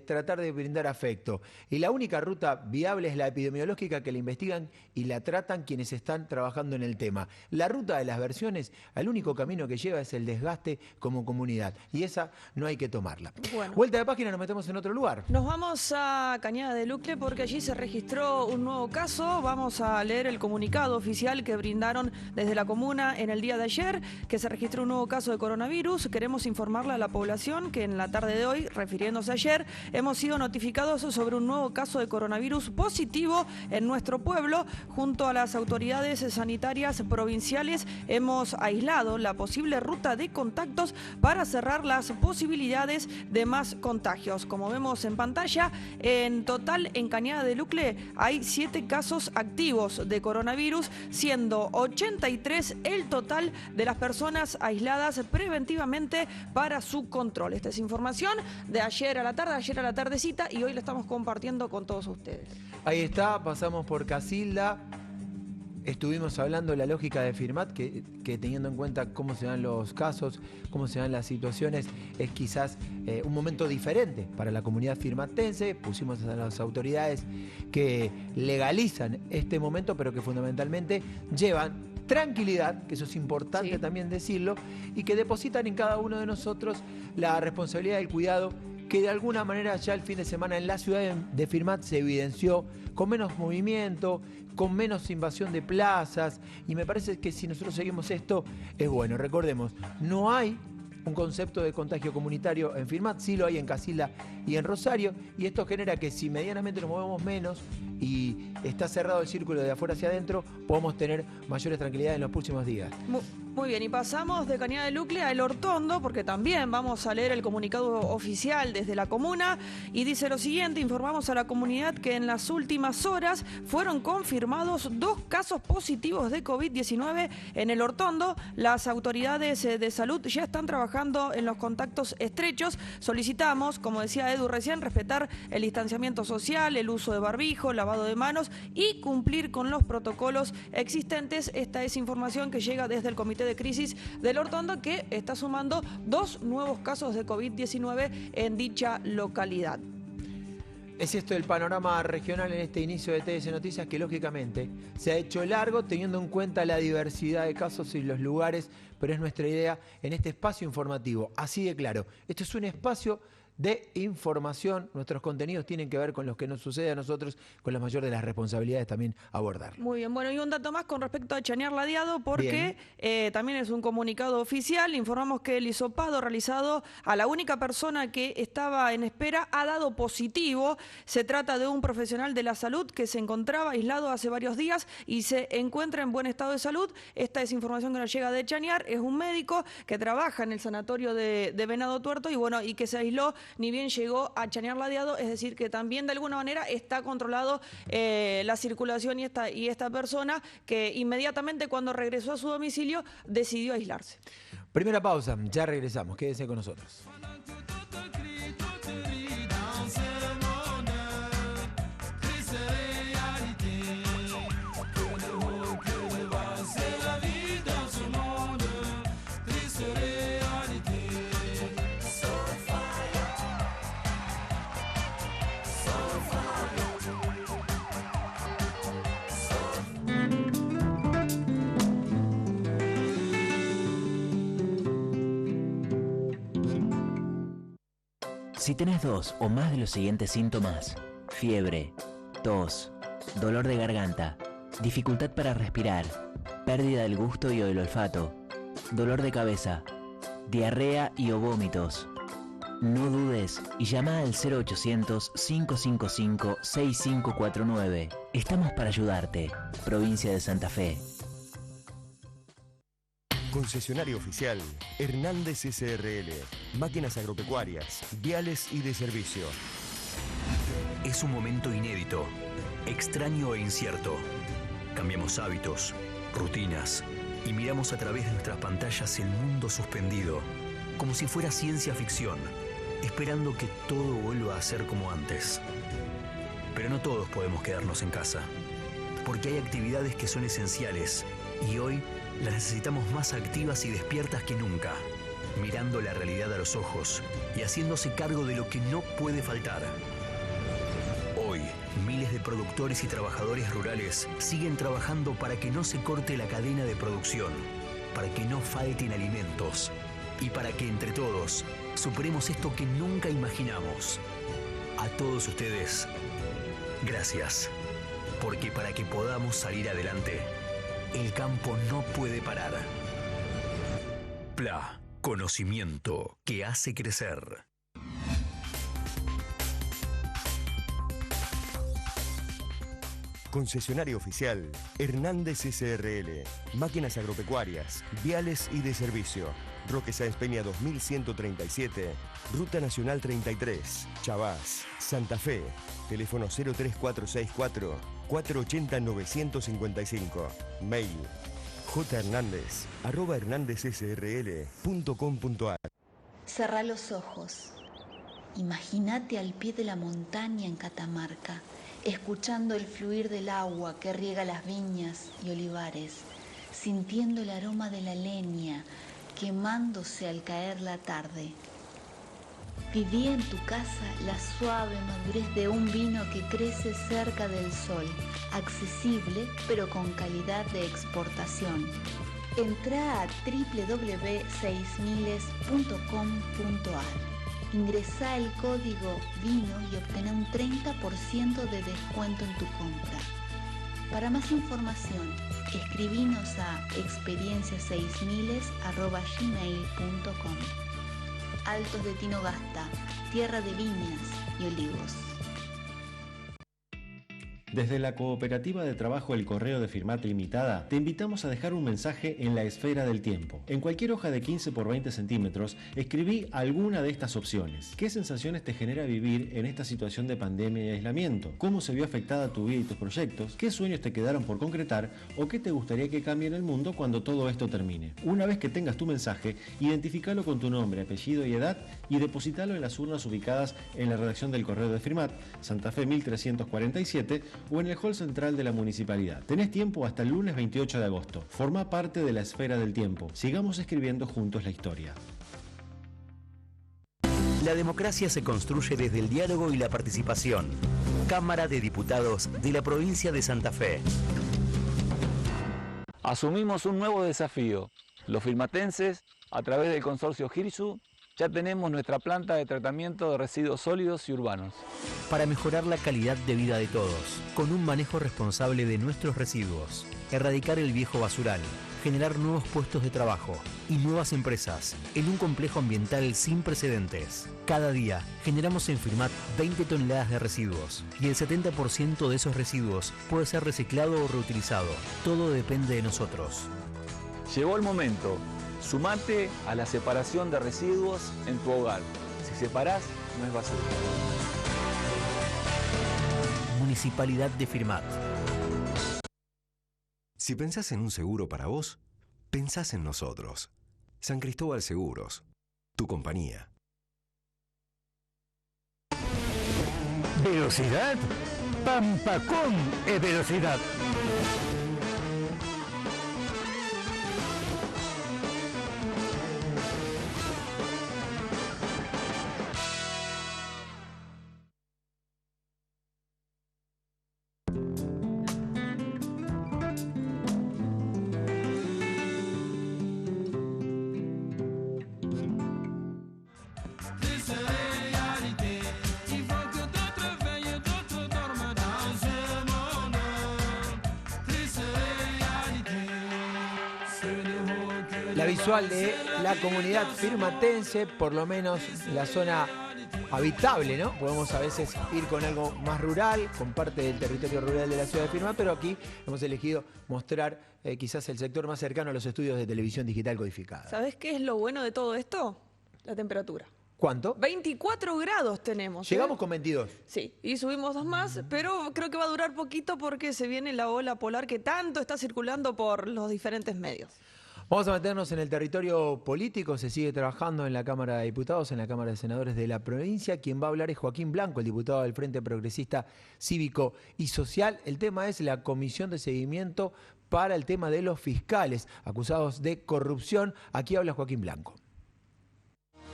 Speaker 1: tratar de brindar afecto. Y la única ruta viable es la epidemiológica, que la investigan y la tratan quienes están trabajando en el tema. La ruta de las versiones, el único camino que lleva es el desgaste como comunidad. Y esa no hay que tomarla.
Speaker 2: Bueno.
Speaker 1: Vuelta de página, nos metemos en otro lugar.
Speaker 2: Nos vamos a Cañada de Lucle porque allí se registró un nuevo caso. Vamos a leer el comunicado oficial que brindaron desde la comuna en el día de ayer, que se registró un nuevo caso de coronavirus. Queremos informarle a la población que en la tarde de hoy, refiriéndose a ayer, hemos sido notificados sobre un nuevo caso de coronavirus positivo en nuestro pueblo. Junto a las autoridades sanitarias provinciales hemos aislado la posible ruta de contactos para cerrar las posibilidades de más contagios. Como vemos en pantalla, en total en Cañada de Lucle hay 7 casos activos de coronavirus, siendo 83 el total de las personas aisladas preventivamente para su control. Esta es información de ayer a la tarde, ayer a la tardecita, y hoy la estamos compartiendo con todos ustedes.
Speaker 1: Ahí está, pasamos por Casilda. Estuvimos hablando de la lógica de Firmat, que teniendo en cuenta cómo se dan los casos, cómo se dan las situaciones, es quizás un momento diferente para la comunidad firmatense. Pusimos a las autoridades que legalizan este momento, pero que fundamentalmente llevan tranquilidad, que eso es importante también decirlo, y que depositan en cada uno de nosotros la responsabilidad del cuidado, que de alguna manera ya el fin de semana en la ciudad de Firmat se evidenció con menos movimiento, con menos invasión de plazas, y me parece que si nosotros seguimos esto es bueno. Recordemos, no hay un concepto de contagio comunitario en Firmat, sí lo hay en Casilda y en Rosario, y esto genera que si medianamente nos movemos menos y está cerrado el círculo de afuera hacia adentro, podemos tener mayores tranquilidades en los próximos días.
Speaker 2: Muy bien, y pasamos de Cañada de Lucle a El Hortondo, porque también vamos a leer el comunicado oficial desde la comuna, y dice lo siguiente: informamos a la comunidad que en las últimas horas fueron confirmados 2 casos positivos de COVID-19 en El Hortondo. Las autoridades de salud ya están trabajando en los contactos estrechos. Solicitamos, como decía Edu recién, respetar el distanciamiento social, el uso de barbijo, lavado de manos y cumplir con los protocolos existentes. Esta es información que llega desde el Comité de Crisis del Hortondo, que está sumando 2 nuevos casos de COVID-19 en dicha localidad.
Speaker 1: Es esto el panorama regional en este inicio de TS Noticias, que lógicamente se ha hecho largo teniendo en cuenta la diversidad de casos y los lugares, pero es nuestra idea en este espacio informativo. Así de claro, esto es un espacio de información, nuestros contenidos tienen que ver con lo que nos sucede a nosotros, con la mayor de las responsabilidades también abordar.
Speaker 2: Muy bien, bueno, y un dato más con respecto a Chañar Ladeado, porque también es un comunicado oficial. Informamos que el hisopado realizado a la única persona que estaba en espera ha dado positivo. Se trata de un profesional de la salud que se encontraba aislado hace varios días y se encuentra en buen estado de salud. Esta es información que nos llega de Chañar. Es un médico que trabaja en el sanatorio de Venado Tuerto y bueno, y que se aisló ni bien llegó a Chañar Ladeado, es decir, que también de alguna manera está controlado la circulación y esta persona que inmediatamente cuando regresó a su domicilio decidió aislarse.
Speaker 1: Primera pausa, ya regresamos, quédense con nosotros.
Speaker 11: Si tenés 2 o más de los siguientes síntomas: fiebre, tos, dolor de garganta, dificultad para respirar, pérdida del gusto y o del olfato, dolor de cabeza, diarrea y o vómitos. No dudes y llama al 0800-555-6549. Estamos para ayudarte. Provincia de Santa Fe.
Speaker 4: Concesionario oficial Hernández SRL. Máquinas agropecuarias, viales y de servicio.
Speaker 12: Es un momento inédito, extraño e incierto. Cambiamos hábitos, rutinas y miramos a través de nuestras pantallas el mundo suspendido, como si fuera ciencia ficción, esperando que todo vuelva a ser como antes. Pero no todos podemos quedarnos en casa, porque hay actividades que son esenciales y hoy las necesitamos más activas y despiertas que nunca, mirando la realidad a los ojos y haciéndose cargo de lo que no puede faltar. Hoy, miles de productores y trabajadores rurales siguen trabajando para que no se corte la cadena de producción, para que no falten alimentos y para que entre todos superemos esto que nunca imaginamos. A todos ustedes, gracias, porque para que podamos salir adelante, el campo no puede parar. PLA, conocimiento que hace crecer.
Speaker 4: Concesionario oficial Hernández SRL. Máquinas agropecuarias, viales y de servicio. Roque Sáenz Peña 2137, Ruta Nacional 33, Chavás, Santa Fe. Teléfono 03464 480 955. Mail jhernandez@hernandezsrl.com.ar.
Speaker 13: Cerrá los ojos. Imagínate al pie de la montaña en Catamarca, escuchando el fluir del agua que riega las viñas y olivares, sintiendo el aroma de la leña quemándose al caer la tarde. Viví en tu casa la suave madurez de un vino que crece cerca del sol, accesible pero con calidad de exportación. Entrá a www.6000.com.ar. Ingresá el código VINO y obtené un 30% de descuento en tu compra. Para más información, escribinos a experiencia6000@gmail.com. Altos de Tinogasta, tierra de viñas y olivos.
Speaker 14: Desde la Cooperativa de Trabajo El Correo de Firmat Limitada, te invitamos a dejar un mensaje en la esfera del tiempo. En cualquier hoja de 15 por 20 centímetros, escribí alguna de estas opciones. ¿Qué sensaciones te genera vivir en esta situación de pandemia y aislamiento? ¿Cómo se vio afectada tu vida y tus proyectos? ¿Qué sueños te quedaron por concretar? ¿O qué te gustaría que cambie en el mundo cuando todo esto termine? Una vez que tengas tu mensaje, identifícalo con tu nombre, apellido y edad y depositalo en las urnas ubicadas en la redacción del Correo de Firmat, Santa Fe 1347, o en el hall central de la municipalidad. Tenés tiempo hasta el lunes 28 de agosto. Forma parte de la esfera del tiempo. Sigamos escribiendo juntos la historia.
Speaker 12: La democracia se construye desde el diálogo y la participación. Cámara de Diputados de la provincia de Santa Fe.
Speaker 10: Asumimos un nuevo desafío. Los firmatenses, a través del consorcio GIRSU, ya tenemos nuestra planta de tratamiento de residuos sólidos y urbanos.
Speaker 12: Para mejorar la calidad de vida de todos, con un manejo responsable de nuestros residuos, erradicar el viejo basural, generar nuevos puestos de trabajo y nuevas empresas en un complejo ambiental sin precedentes. Cada día generamos en Firmat 20 toneladas de residuos y el 70% de esos residuos puede ser reciclado o reutilizado. Todo depende de nosotros.
Speaker 10: Llegó el momento. Sumate a la separación de residuos en tu hogar. Si separás, no es basura.
Speaker 12: Municipalidad de Firmat.
Speaker 4: Si pensás en un seguro para vos, pensás en nosotros. San Cristóbal Seguros, tu compañía.
Speaker 15: ¿Velocidad? Pampacón es velocidad.
Speaker 1: La visual de la comunidad firmatense, por lo menos la zona habitable, ¿no? Podemos a veces ir con algo más rural, con parte del territorio rural de la ciudad de Firmat, pero aquí hemos elegido mostrar quizás el sector más cercano a los estudios de televisión digital codificada.
Speaker 2: ¿Sabés qué es lo bueno de todo esto? La temperatura.
Speaker 1: ¿Cuánto?
Speaker 2: 24 grados tenemos.
Speaker 1: Llegamos con 22.
Speaker 2: Sí, y subimos 2 más, pero creo que va a durar poquito porque se viene la ola polar que tanto está circulando por los diferentes medios.
Speaker 1: Vamos a meternos en el territorio político. Se sigue trabajando en la Cámara de Diputados, en la Cámara de Senadores de la provincia. Quien va a hablar es Joaquín Blanco, el diputado del Frente Progresista Cívico y Social. El tema es la comisión de seguimiento para el tema de los fiscales acusados de corrupción. Aquí habla Joaquín Blanco.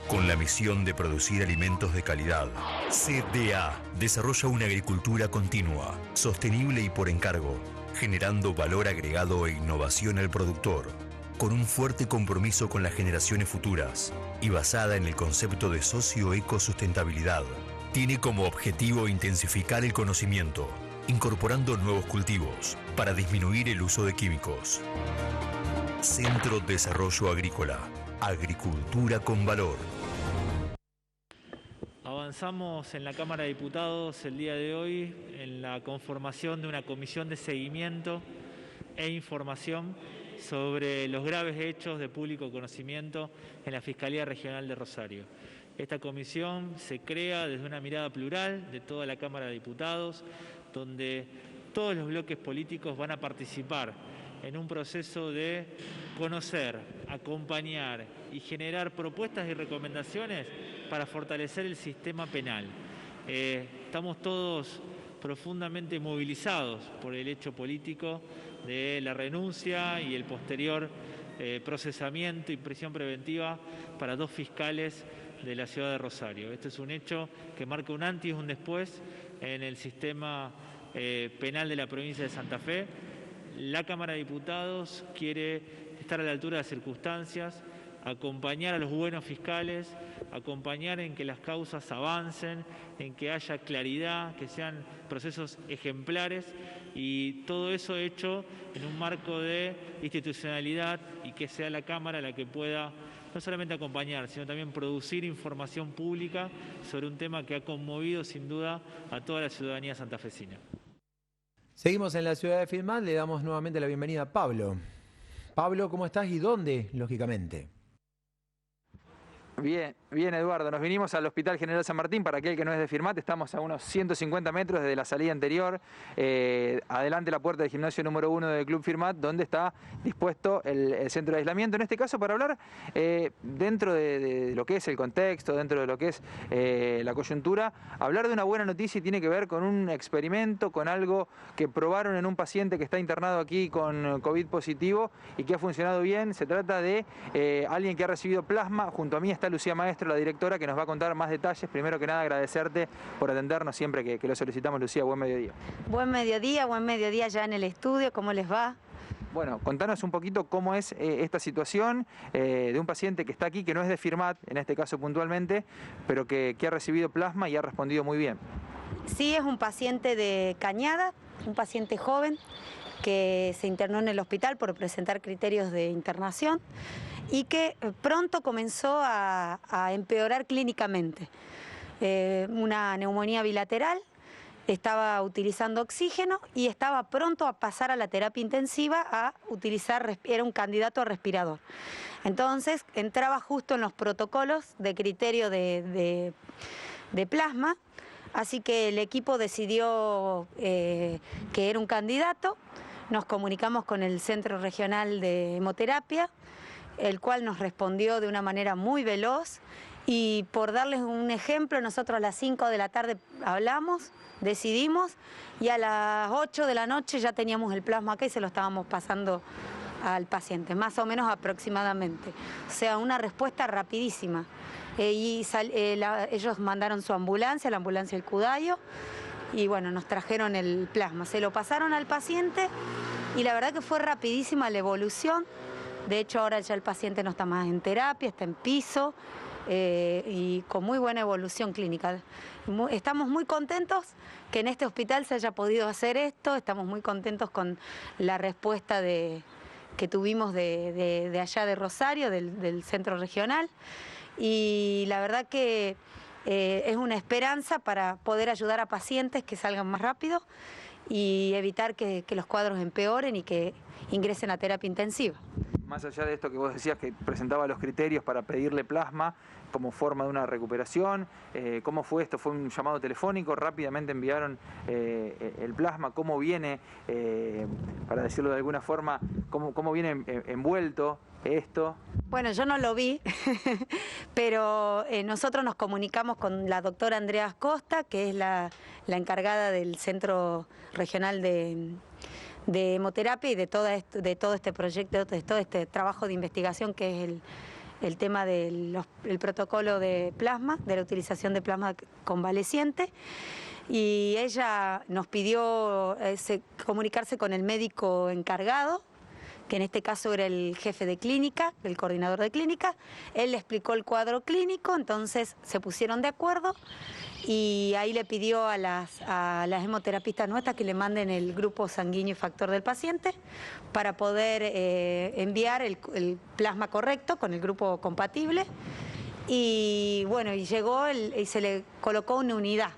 Speaker 12: Con la misión de producir alimentos de calidad, CDA desarrolla una agricultura continua, sostenible y por encargo, generando valor agregado e innovación al productor, con un fuerte compromiso con las generaciones futuras y basada en el concepto de socio-ecosustentabilidad. Tiene como objetivo intensificar el conocimiento, incorporando nuevos cultivos para disminuir el uso de químicos. Centro Desarrollo Agrícola, agricultura con valor.
Speaker 16: Avanzamos en la Cámara de Diputados el día de hoy en la conformación de una comisión de seguimiento e información sobre los graves hechos de público conocimiento en la Fiscalía Regional de Rosario. Esta comisión se crea desde una mirada plural de toda la Cámara de Diputados, donde todos los bloques políticos van a participar en un proceso de conocer, acompañar y generar propuestas y recomendaciones para fortalecer el sistema penal. Estamos todos profundamente movilizados por el hecho político de la renuncia y el posterior procesamiento y prisión preventiva para 2 fiscales de la ciudad de Rosario. Este es un hecho que marca un antes y un después en el sistema penal de la provincia de Santa Fe. La Cámara de Diputados quiere estar a la altura de las circunstancias, acompañar a los buenos fiscales, acompañar en que las causas avancen, en que haya claridad, que sean procesos ejemplares y todo eso hecho en un marco de institucionalidad y que sea la Cámara la que pueda no solamente acompañar, sino también producir información pública sobre un tema que ha conmovido sin duda a toda la ciudadanía santafesina.
Speaker 1: Seguimos en la ciudad de Firmat, le damos nuevamente la bienvenida a Pablo. Pablo, ¿cómo estás y dónde, lógicamente?
Speaker 8: Bien, Eduardo, nos vinimos al Hospital General San Martín. Para aquel que no es de Firmat, estamos a unos 150 metros desde la salida anterior, adelante la puerta del gimnasio número 1 del Club Firmat, donde está dispuesto el centro de aislamiento. En este caso, para hablar dentro de lo que es el contexto, dentro de lo que es la coyuntura, hablar de una buena noticia y tiene que ver con un experimento, con algo que probaron en un paciente que está internado aquí con COVID positivo y que ha funcionado bien. Se trata de alguien que ha recibido plasma. Junto a mí está Lucía Maestro, la directora, que nos va a contar más detalles. Primero que nada, agradecerte por atendernos siempre que lo solicitamos, Lucía. Buen mediodía.
Speaker 17: Buen mediodía ya en el estudio. ¿Cómo les va?
Speaker 8: Bueno, contanos un poquito cómo es esta situación de un paciente que está aquí, que no es de Firmat, en este caso puntualmente, pero que ha recibido plasma y ha respondido muy bien.
Speaker 17: Sí, es un paciente de Cañada, un paciente joven que se internó en el hospital por presentar criterios de internación y que pronto comenzó a empeorar clínicamente. Una neumonía bilateral, estaba utilizando oxígeno y estaba pronto a pasar a la terapia intensiva a utilizar, era un candidato a respirador. Entonces entraba justo en los protocolos de criterio de plasma, así que el equipo decidió que era un candidato. Nos comunicamos con el Centro Regional de Hemoterapia, el cual nos respondió de una manera muy veloz y por darles un ejemplo, nosotros a las 5 de la tarde hablamos, decidimos y a las 8 de la noche ya teníamos el plasma acá y se lo estábamos pasando al paciente, más o menos aproximadamente. O sea, una respuesta rapidísima. Ellos mandaron su ambulancia, la ambulancia del Cudayo, y bueno, nos trajeron el plasma. Se lo pasaron al paciente y la verdad que fue rapidísima la evolución. De hecho, ahora ya el paciente no está más en terapia, está en piso y con muy buena evolución clínica. Estamos muy contentos que en este hospital se haya podido hacer esto, estamos muy contentos con la respuesta de tuvimos de allá de Rosario, del centro regional, y la verdad que es una esperanza para poder ayudar a pacientes que salgan más rápido y evitar que los cuadros empeoren y que ingresen a terapia intensiva.
Speaker 8: Más allá de esto que vos decías, que presentaba los criterios para pedirle plasma como forma de una recuperación, ¿cómo fue esto? ¿Fue un llamado telefónico? ¿Rápidamente enviaron el plasma? ¿Cómo viene, para decirlo de alguna forma, cómo viene envuelto esto?
Speaker 17: Bueno, yo no lo vi, pero nosotros nos comunicamos con la doctora Andrea Costa, que es la encargada del Centro Regional de Hemoterapia y de todo este proyecto, de todo este trabajo de investigación que es el tema del protocolo de plasma, de la utilización de plasma convaleciente. Y ella nos pidió comunicarse con el médico encargado, que en este caso era el jefe de clínica, el coordinador de clínica. Él le explicó el cuadro clínico, entonces se pusieron de acuerdo y ahí le pidió a las hemoterapistas nuestras que le manden el grupo sanguíneo y factor del paciente para poder enviar el plasma correcto con el grupo compatible. Y bueno, y llegó y se le colocó una unidad.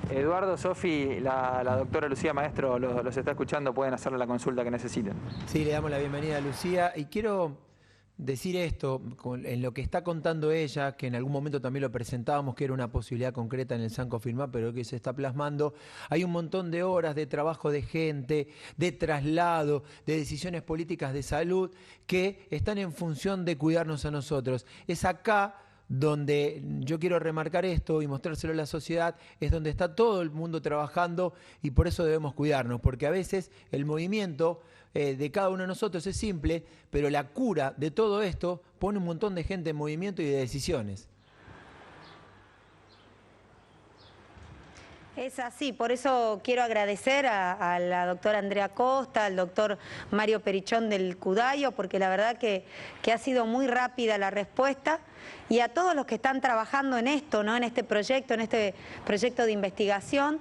Speaker 8: Eduardo, Sofi, la doctora Lucía Maestro los está escuchando, pueden hacerle la consulta que necesiten.
Speaker 1: Sí, le damos la bienvenida a Lucía y quiero decir esto, en lo que está contando ella, que en algún momento también lo presentábamos, que era una posibilidad concreta en el Sancofirmat, pero que se está plasmando. Hay un montón de horas de trabajo de gente, de traslado, de decisiones políticas de salud que están en función de cuidarnos a nosotros. Es acá donde yo quiero remarcar esto y mostrárselo a la sociedad, es donde está todo el mundo trabajando y por eso debemos cuidarnos, porque a veces el movimiento de cada uno de nosotros es simple, pero la cura de todo esto pone un montón de gente en movimiento y de decisiones.
Speaker 17: Es así, por eso quiero agradecer a la doctora Andrea Costa, al doctor Mario Perichón del Cudayo, porque la verdad que ha sido muy rápida la respuesta, y a todos los que están trabajando en esto, ¿no? En este proyecto de investigación,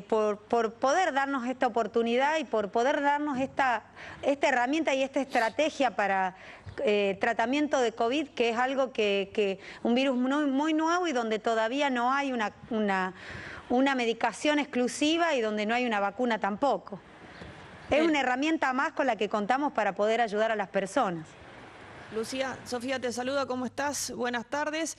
Speaker 17: por poder darnos esta oportunidad y por poder darnos esta herramienta y esta estrategia para tratamiento de COVID, que es algo un virus muy nuevo y donde todavía no hay una medicación exclusiva y donde no hay una vacuna tampoco. Es una herramienta más con la que contamos para poder ayudar a las personas.
Speaker 2: Lucía, Sofía te saluda, ¿cómo estás? Buenas tardes.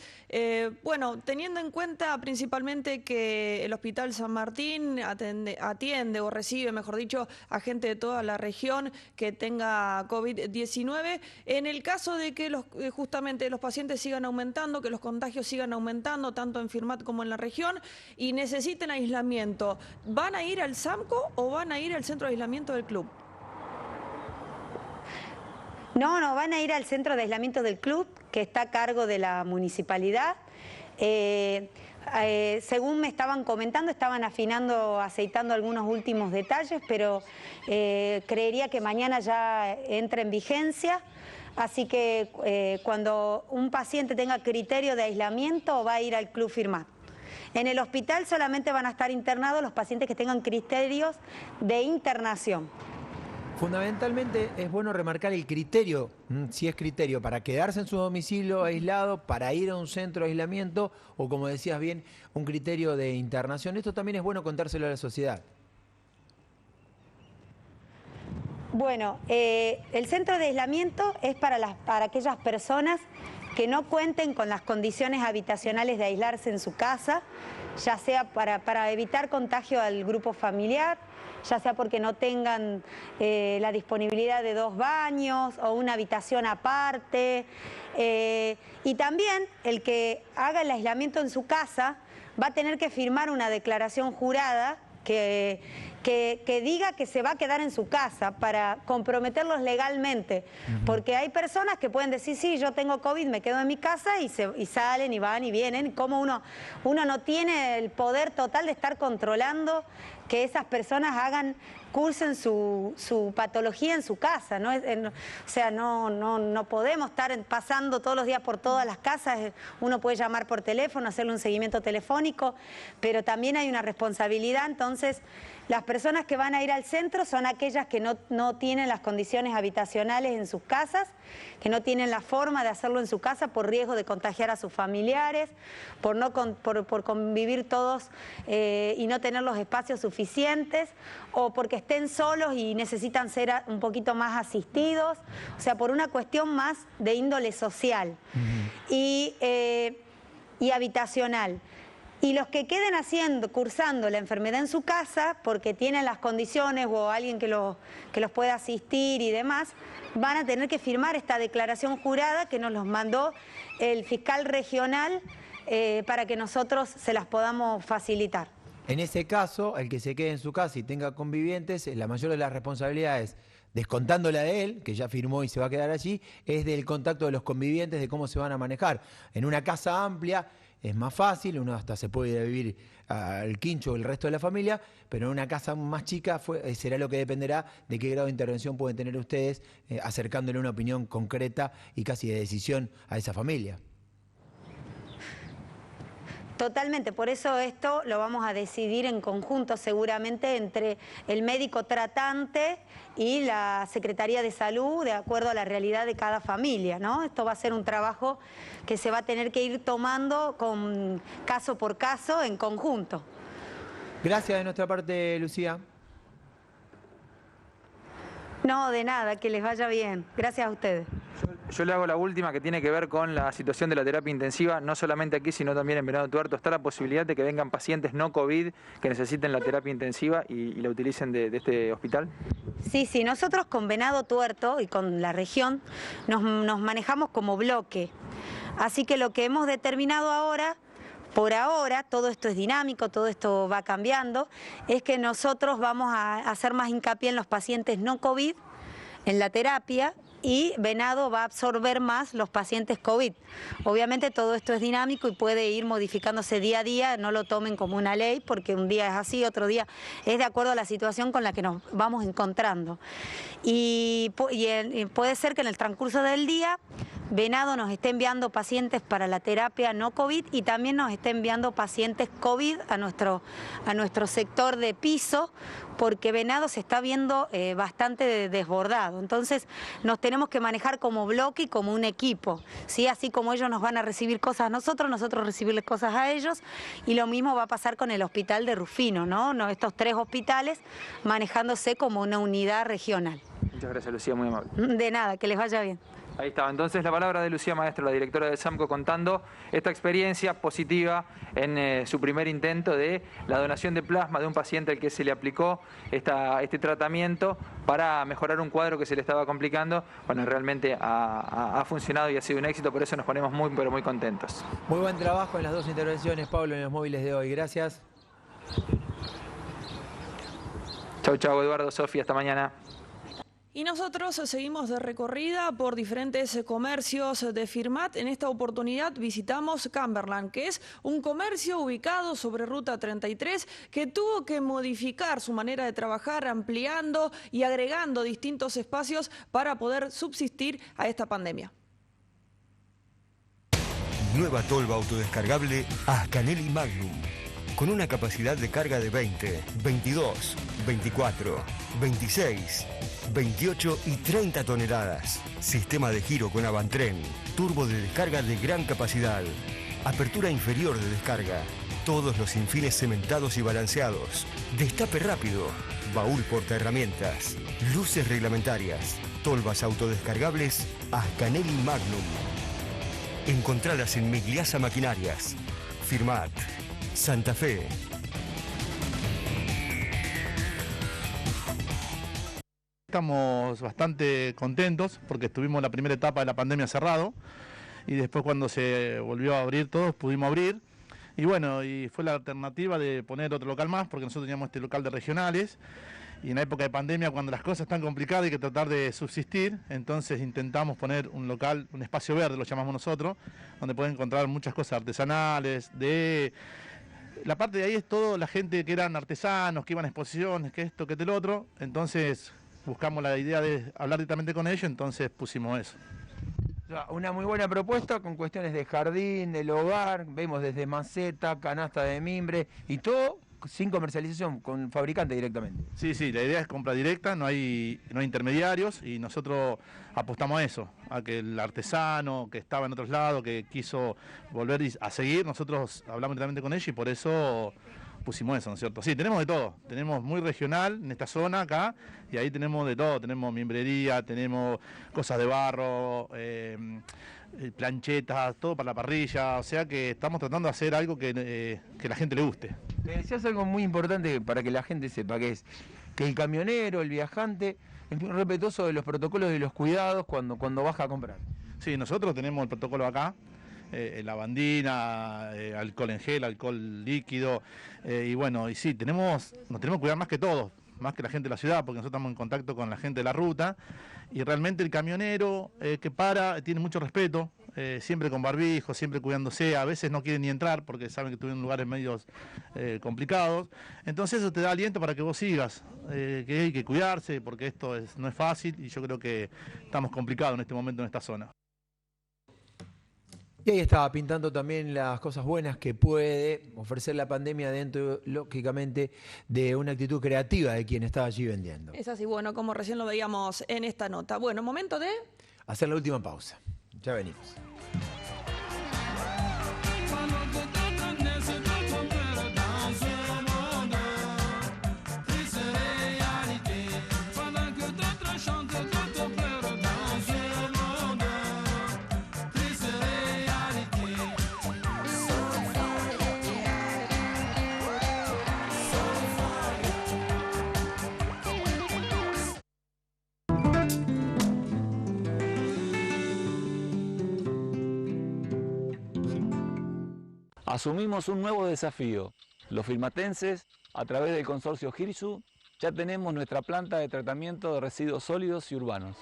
Speaker 2: Bueno, teniendo en cuenta principalmente que el Hospital San Martín atiende o recibe, mejor dicho, a gente de toda la región que tenga COVID-19, en el caso de que justamente los pacientes sigan aumentando, que los contagios sigan aumentando, tanto en Firmat como en la región, y necesiten aislamiento, ¿van a ir al SAMCO o van a ir al centro de aislamiento del club?
Speaker 17: No, van a ir al centro de aislamiento del club, que está a cargo de la municipalidad. Según me estaban comentando, estaban aceitando algunos últimos detalles, pero creería que mañana ya entra en vigencia. Así que cuando un paciente tenga criterio de aislamiento, va a ir al club Firmat. En el hospital solamente van a estar internados los pacientes que tengan criterios de internación.
Speaker 1: Fundamentalmente es bueno remarcar el criterio, si es criterio para quedarse en su domicilio aislado, para ir a un centro de aislamiento o, como decías bien, un criterio de internación. Esto también es bueno contárselo a la sociedad.
Speaker 17: Bueno, el centro de aislamiento es para aquellas personas que no cuenten con las condiciones habitacionales de aislarse en su casa, ya sea para evitar contagio al grupo familiar, ya sea porque no tengan la disponibilidad de 2 baños o una habitación aparte. Y también el que haga el aislamiento en su casa va a tener que firmar una declaración jurada que diga que se va a quedar en su casa para comprometerlos legalmente. Porque hay personas que pueden decir, sí, yo tengo COVID, me quedo en mi casa y salen y van y vienen. Como uno no tiene el poder total de estar controlando que esas personas hagan cursen su patología en su casa, ¿no? O sea, no podemos estar pasando todos los días por todas las casas. Uno puede llamar por teléfono, hacerle un seguimiento telefónico, pero también hay una responsabilidad. Entonces, las personas que van a ir al centro son aquellas que no tienen las condiciones habitacionales en sus casas, que no tienen la forma de hacerlo en su casa por riesgo de contagiar a sus familiares, por convivir todos y no tener los espacios suficientes, o porque estén solos y necesitan ser un poquito más asistidos, o sea, por una cuestión más de índole social y habitacional. Y los que queden cursando la enfermedad en su casa, porque tienen las condiciones o alguien que los pueda asistir y demás, van a tener que firmar esta declaración jurada que nos los mandó el fiscal regional para que nosotros se las podamos facilitar.
Speaker 1: En ese caso, el que se quede en su casa y tenga convivientes, la mayor de las responsabilidades, descontándola de él, que ya firmó y se va a quedar allí, es del contacto de los convivientes, de cómo se van a manejar. En una casa amplia es más fácil, uno hasta se puede ir a vivir al quincho o el resto de la familia, pero en una casa más chica será lo que dependerá de qué grado de intervención pueden tener ustedes, acercándole una opinión concreta y casi de decisión a esa familia.
Speaker 17: Totalmente, por eso esto lo vamos a decidir en conjunto seguramente entre el médico tratante y la Secretaría de Salud, de acuerdo a la realidad de cada familia, ¿no? Esto va a ser un trabajo que se va a tener que ir tomando caso por caso en conjunto.
Speaker 1: Gracias de nuestra parte, Lucía.
Speaker 17: No, de nada, que les vaya bien. Gracias a ustedes.
Speaker 8: Yo le hago la última, que tiene que ver con la situación de la terapia intensiva, no solamente aquí, sino también en Venado Tuerto. ¿Está la posibilidad de que vengan pacientes no COVID que necesiten la terapia intensiva y la utilicen de este hospital?
Speaker 17: Sí, nosotros con Venado Tuerto y con la región nos manejamos como bloque. Así que lo que hemos determinado ahora, por ahora, todo esto es dinámico, todo esto va cambiando, es que nosotros vamos a hacer más hincapié en los pacientes no COVID, en la terapia, y Venado va a absorber más los pacientes COVID. Obviamente todo esto es dinámico y puede ir modificándose día a día, no lo tomen como una ley, porque un día es así, otro día es de acuerdo a la situación con la que nos vamos encontrando. Y puede ser que en el transcurso del día Venado nos esté enviando pacientes para la terapia no COVID y también nos esté enviando pacientes COVID a nuestro sector de piso, porque Venado se está viendo bastante desbordado. Entonces nos tenemos que manejar como bloque y como un equipo, ¿sí? Así como ellos nos van a recibir cosas a nosotros recibirles cosas a ellos, y lo mismo va a pasar con el hospital de Rufino, ¿no? Estos 3 hospitales manejándose como una unidad regional.
Speaker 8: Muchas gracias, Lucía, muy amable.
Speaker 17: De nada, que les vaya bien.
Speaker 8: Ahí estaba entonces la palabra de Lucía Maestro, la directora del SAMCO, contando esta experiencia positiva en su primer intento de la donación de plasma de un paciente al que se le aplicó este tratamiento para mejorar un cuadro que se le estaba complicando. Bueno, realmente ha funcionado y ha sido un éxito, por eso nos ponemos muy, pero muy contentos.
Speaker 1: Muy buen trabajo en las 2 intervenciones, Pablo, en los móviles de hoy. Gracias.
Speaker 8: Chau, Eduardo, Sofía, hasta mañana.
Speaker 2: Y nosotros seguimos de recorrida por diferentes comercios de Firmat. En esta oportunidad visitamos Cumberland, que es un comercio ubicado sobre Ruta 33 que tuvo que modificar su manera de trabajar, ampliando y agregando distintos espacios para poder subsistir a esta pandemia.
Speaker 4: Nueva tolva autodescargable Ascanelli Magnum, con una capacidad de carga de 20, 22, 24, 26, 28 y 30 toneladas. Sistema de giro con Avantren, turbo de descarga de gran capacidad, apertura inferior de descarga, todos los infines cementados y balanceados, destape rápido, baúl portaherramientas, luces reglamentarias, tolvas autodescargables Ascanelli Magnum. Encontradas en Migliasa Maquinarias, Firmat, Santa Fe.
Speaker 18: Estamos bastante contentos porque estuvimos la primera etapa de la pandemia cerrado y después cuando se volvió a abrir todos pudimos abrir y bueno, y fue la alternativa de poner otro local más porque nosotros teníamos este local de regionales y en la época de pandemia cuando las cosas están complicadas hay que tratar de subsistir, entonces intentamos poner un local, un espacio verde lo llamamos nosotros, donde pueden encontrar muchas cosas artesanales, de La parte de ahí es todo la gente que eran artesanos, que iban a exposiciones, que esto, que lo otro. Entonces buscamos la idea de hablar directamente con ellos, entonces pusimos eso.
Speaker 1: Una muy buena propuesta con cuestiones de jardín, del hogar, vemos desde maceta, canasta de mimbre y todo sin comercialización, con fabricante directamente.
Speaker 18: Sí, la idea es compra directa, no hay intermediarios y nosotros apostamos a eso, a que el artesano que estaba en otros lados, que quiso volver a seguir, nosotros hablamos directamente con ellos y por eso pusimos eso, ¿no es cierto? Sí, tenemos de todo, tenemos muy regional en esta zona acá y ahí tenemos de todo, tenemos mimbrería, tenemos cosas de barro, planchetas, todo para la parrilla, o sea que estamos tratando de hacer algo que la gente le guste.
Speaker 1: Me decías algo muy importante para que la gente sepa, que es que el camionero, el viajante, es muy respetuoso de los protocolos y los cuidados cuando baja a comprar.
Speaker 18: Sí, nosotros tenemos el protocolo acá, lavandina, alcohol en gel, alcohol líquido, y bueno, y sí, nos tenemos que cuidar más que todos, más que la gente de la ciudad, porque nosotros estamos en contacto con la gente de la ruta, y realmente el camionero que para tiene mucho respeto, siempre con barbijo, siempre cuidándose, a veces no quieren ni entrar porque saben que estuvieron en lugares medios complicados, entonces eso te da aliento para que vos sigas, que hay que cuidarse, porque esto no es fácil, y yo creo que estamos complicados en este momento en esta zona.
Speaker 1: Y ahí estaba pintando también las cosas buenas que puede ofrecer la pandemia dentro, lógicamente, de una actitud creativa de quien está allí vendiendo.
Speaker 2: Es así, bueno, como recién lo veíamos en esta nota. Bueno, momento de
Speaker 1: hacer la última pausa. Ya venimos.
Speaker 19: Asumimos un nuevo desafío. Los firmatenses, a través del consorcio Girsu, ya tenemos nuestra planta de tratamiento de residuos sólidos y urbanos.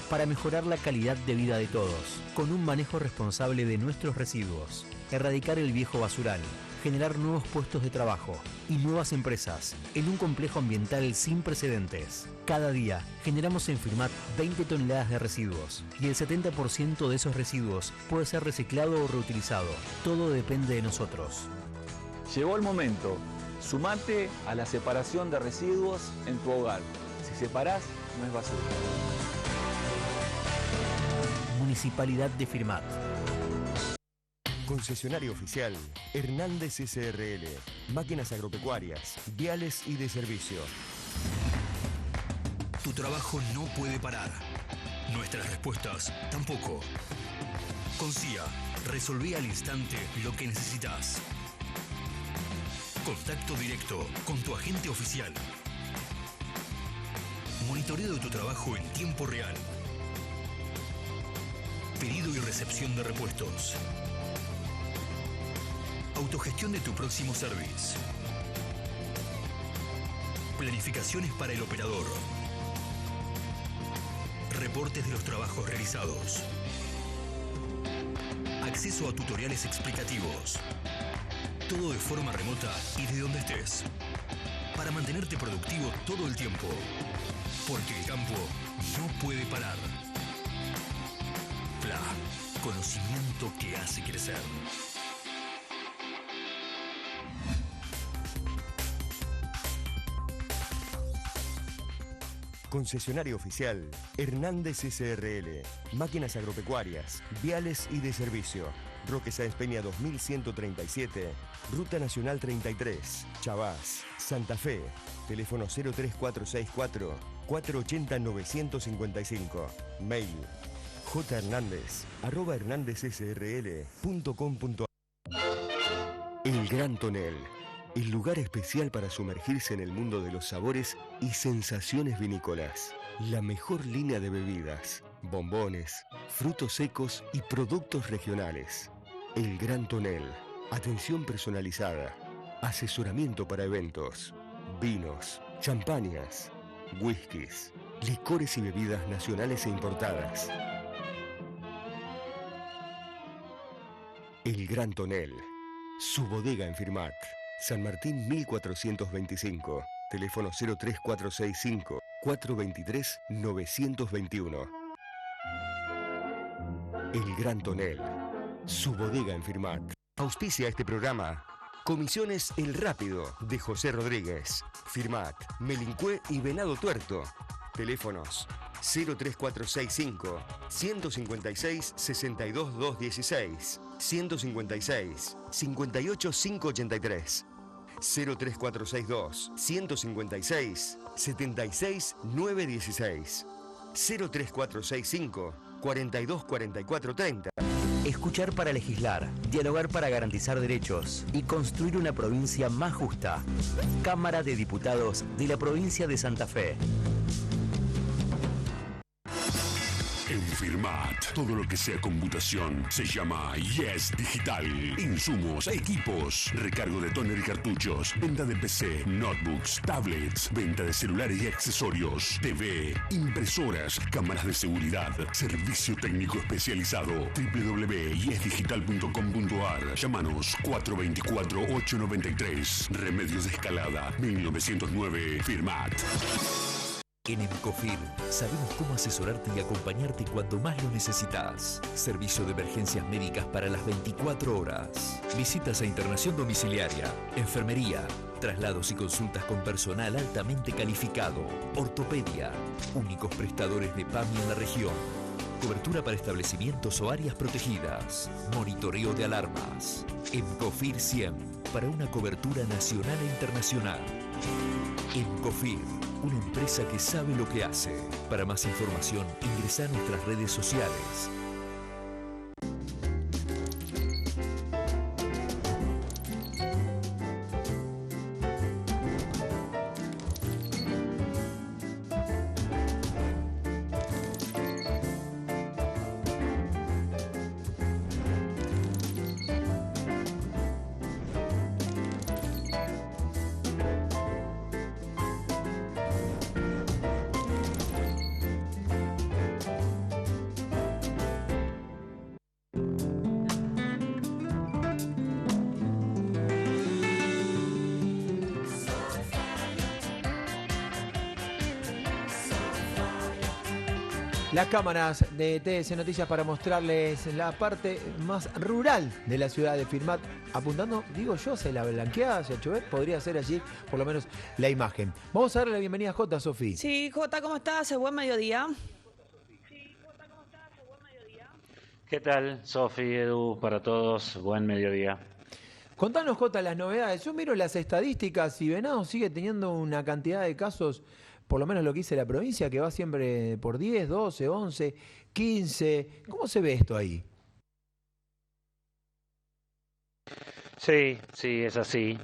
Speaker 20: Para mejorar la calidad de vida de todos, con un manejo responsable de nuestros residuos, erradicar el viejo basural, generar nuevos puestos de trabajo y nuevas empresas en un complejo ambiental sin precedentes. Cada día generamos en Firmat 20 toneladas de residuos y el 70% de esos residuos puede ser reciclado o reutilizado. Todo depende de nosotros.
Speaker 19: Llegó el momento. Sumate a la separación de residuos en tu hogar. Si separás, no es basura.
Speaker 20: Municipalidad de Firmat.
Speaker 4: Concesionario oficial Hernández SRL. Máquinas agropecuarias, viales y de servicio.
Speaker 12: Tu trabajo no puede parar. Nuestras respuestas tampoco. Con CIA, resolví al instante lo que necesitas. Contacto directo con tu agente oficial. Monitoreo de tu trabajo en tiempo real. Pedido y recepción de repuestos. Autogestión de tu próximo service. Planificaciones para el operador. Reportes de los trabajos realizados. Acceso a tutoriales explicativos. Todo de forma remota y de donde estés. Para mantenerte productivo todo el tiempo. Porque el campo no puede parar. PLA. Conocimiento que hace crecer.
Speaker 4: Concesionario oficial Hernández SRL. Máquinas agropecuarias, viales y de servicio. Roque Sáenz Peña 2137, Ruta Nacional 33, Chavás, Santa Fe. Teléfono 03464 480 955. Mail jhernandez@hernandezsrl.com.ar. El Gran Tonel. El lugar especial para sumergirse en el mundo de los sabores y sensaciones vinícolas. La mejor línea de bebidas, bombones, frutos secos y productos regionales. El Gran Tonel. Atención personalizada. Asesoramiento para eventos. Vinos, champañas, whiskies, licores y bebidas nacionales e importadas. El Gran Tonel. Su bodega en Firmat. San Martín 1425. Teléfono 03465 423 921. El Gran Tonel, su bodega en Firmat. Auspicia este programa. Comisiones El Rápido, de José Rodríguez. Firmat, Melincué y Venado Tuerto. Teléfonos 03465 156 62216 156 58583 03462 156 76 916 03465 424430.
Speaker 20: Escuchar para legislar, dialogar para garantizar derechos y construir una provincia más justa. Cámara de Diputados de la provincia de Santa Fe.
Speaker 21: En Firmat, todo lo que sea computación se llama Yes Digital. Insumos, equipos, recargo de tóner y cartuchos, venta de PC, notebooks, tablets, venta de celulares y accesorios, TV, impresoras, cámaras de seguridad, servicio técnico especializado. www.yesdigital.com.ar. Llámanos 424-893. Remedios de Escalada, 1909. Firmat.
Speaker 12: En Emcofir sabemos cómo asesorarte y acompañarte cuando más lo necesitas. Servicio de emergencias médicas para las 24 horas. Visitas a internación domiciliaria, enfermería, traslados y consultas con personal altamente calificado. Ortopedia, únicos prestadores de PAMI en la región. Cobertura para establecimientos o áreas protegidas. Monitoreo de alarmas. Emcofir 100, para una cobertura nacional e internacional. Emcofir, una empresa que sabe lo que hace. Para más información, ingresa a nuestras redes sociales.
Speaker 1: Las cámaras de TS Noticias para mostrarles la parte más rural de la ciudad de Firmat, apuntando, digo yo, hacia la Blanqueada, hacia Chovet, podría ser allí por lo menos la imagen. Vamos a darle la bienvenida a Jota, Sofi.
Speaker 2: Sí, Jota, ¿cómo estás? Buen mediodía.
Speaker 22: ¿Qué tal, Sofi, Edu, para todos? Buen mediodía.
Speaker 1: Contanos, Jota, las novedades. Yo miro las estadísticas y Venado sigue teniendo una cantidad de casos, por lo menos lo que dice la provincia, que va siempre por 10, 12, 11, 15. ¿Cómo se ve esto ahí?
Speaker 22: Sí, es así.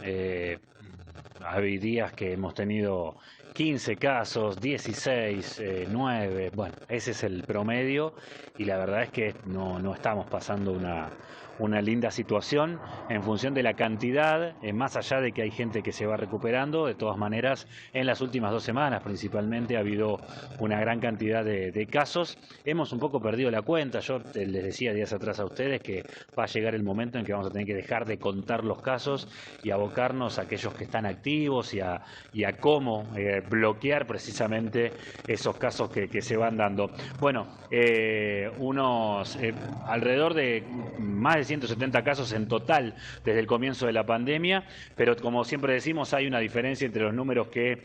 Speaker 22: Hay días que hemos tenido 15 casos, 16, 9. Bueno, ese es el promedio y la verdad es que no estamos pasando una linda situación en función de la cantidad, más allá de que hay gente que se va recuperando. De todas maneras, en las últimas 2 semanas principalmente ha habido una gran cantidad de casos. Hemos un poco perdido la cuenta. Yo les decía días atrás a ustedes que va a llegar el momento en que vamos a tener que dejar de contar los casos y abocarnos a aquellos que están activos y a cómo bloquear precisamente esos casos que se van dando. Bueno, alrededor de más de 170 casos en total desde el comienzo de la pandemia, pero como siempre decimos, hay una diferencia entre los números que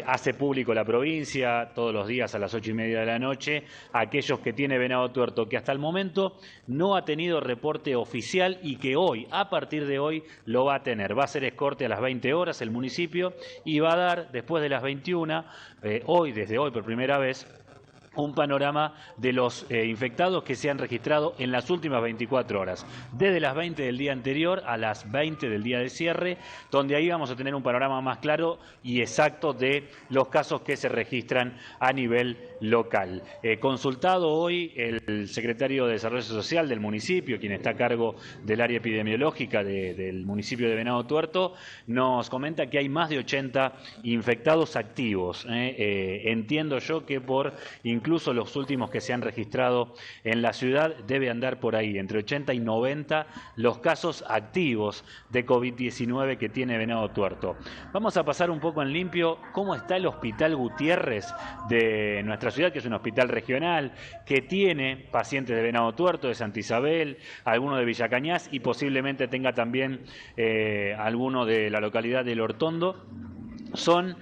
Speaker 22: hace público la provincia todos los días a las 8:30 de la noche, aquellos que tiene Venado Tuerto, que hasta el momento no ha tenido reporte oficial y que hoy, a partir de hoy, lo va a tener. Va a hacer escorte a las 20 horas el municipio y va a dar, después de las 21, desde hoy por primera vez, un panorama de los infectados que se han registrado en las últimas 24 horas, desde las 20 del día anterior a las 20 del día de cierre, donde ahí vamos a tener un panorama más claro y exacto de los casos que se registran a nivel local. Consultado hoy el secretario de Desarrollo Social del municipio, quien está a cargo del área epidemiológica del municipio de Venado Tuerto, nos comenta que hay más de 80 infectados activos. Entiendo yo que por incluso los últimos que se han registrado en la ciudad, debe andar por ahí, entre 80 y 90 los casos activos de COVID-19 que tiene Venado Tuerto. Vamos a pasar un poco en limpio cómo está el Hospital Gutiérrez de nuestra ciudad, que es un hospital regional, que tiene pacientes de Venado Tuerto, de Santa Isabel, algunos de Villa Cañas y posiblemente tenga también alguno de la localidad del Hortondo. Son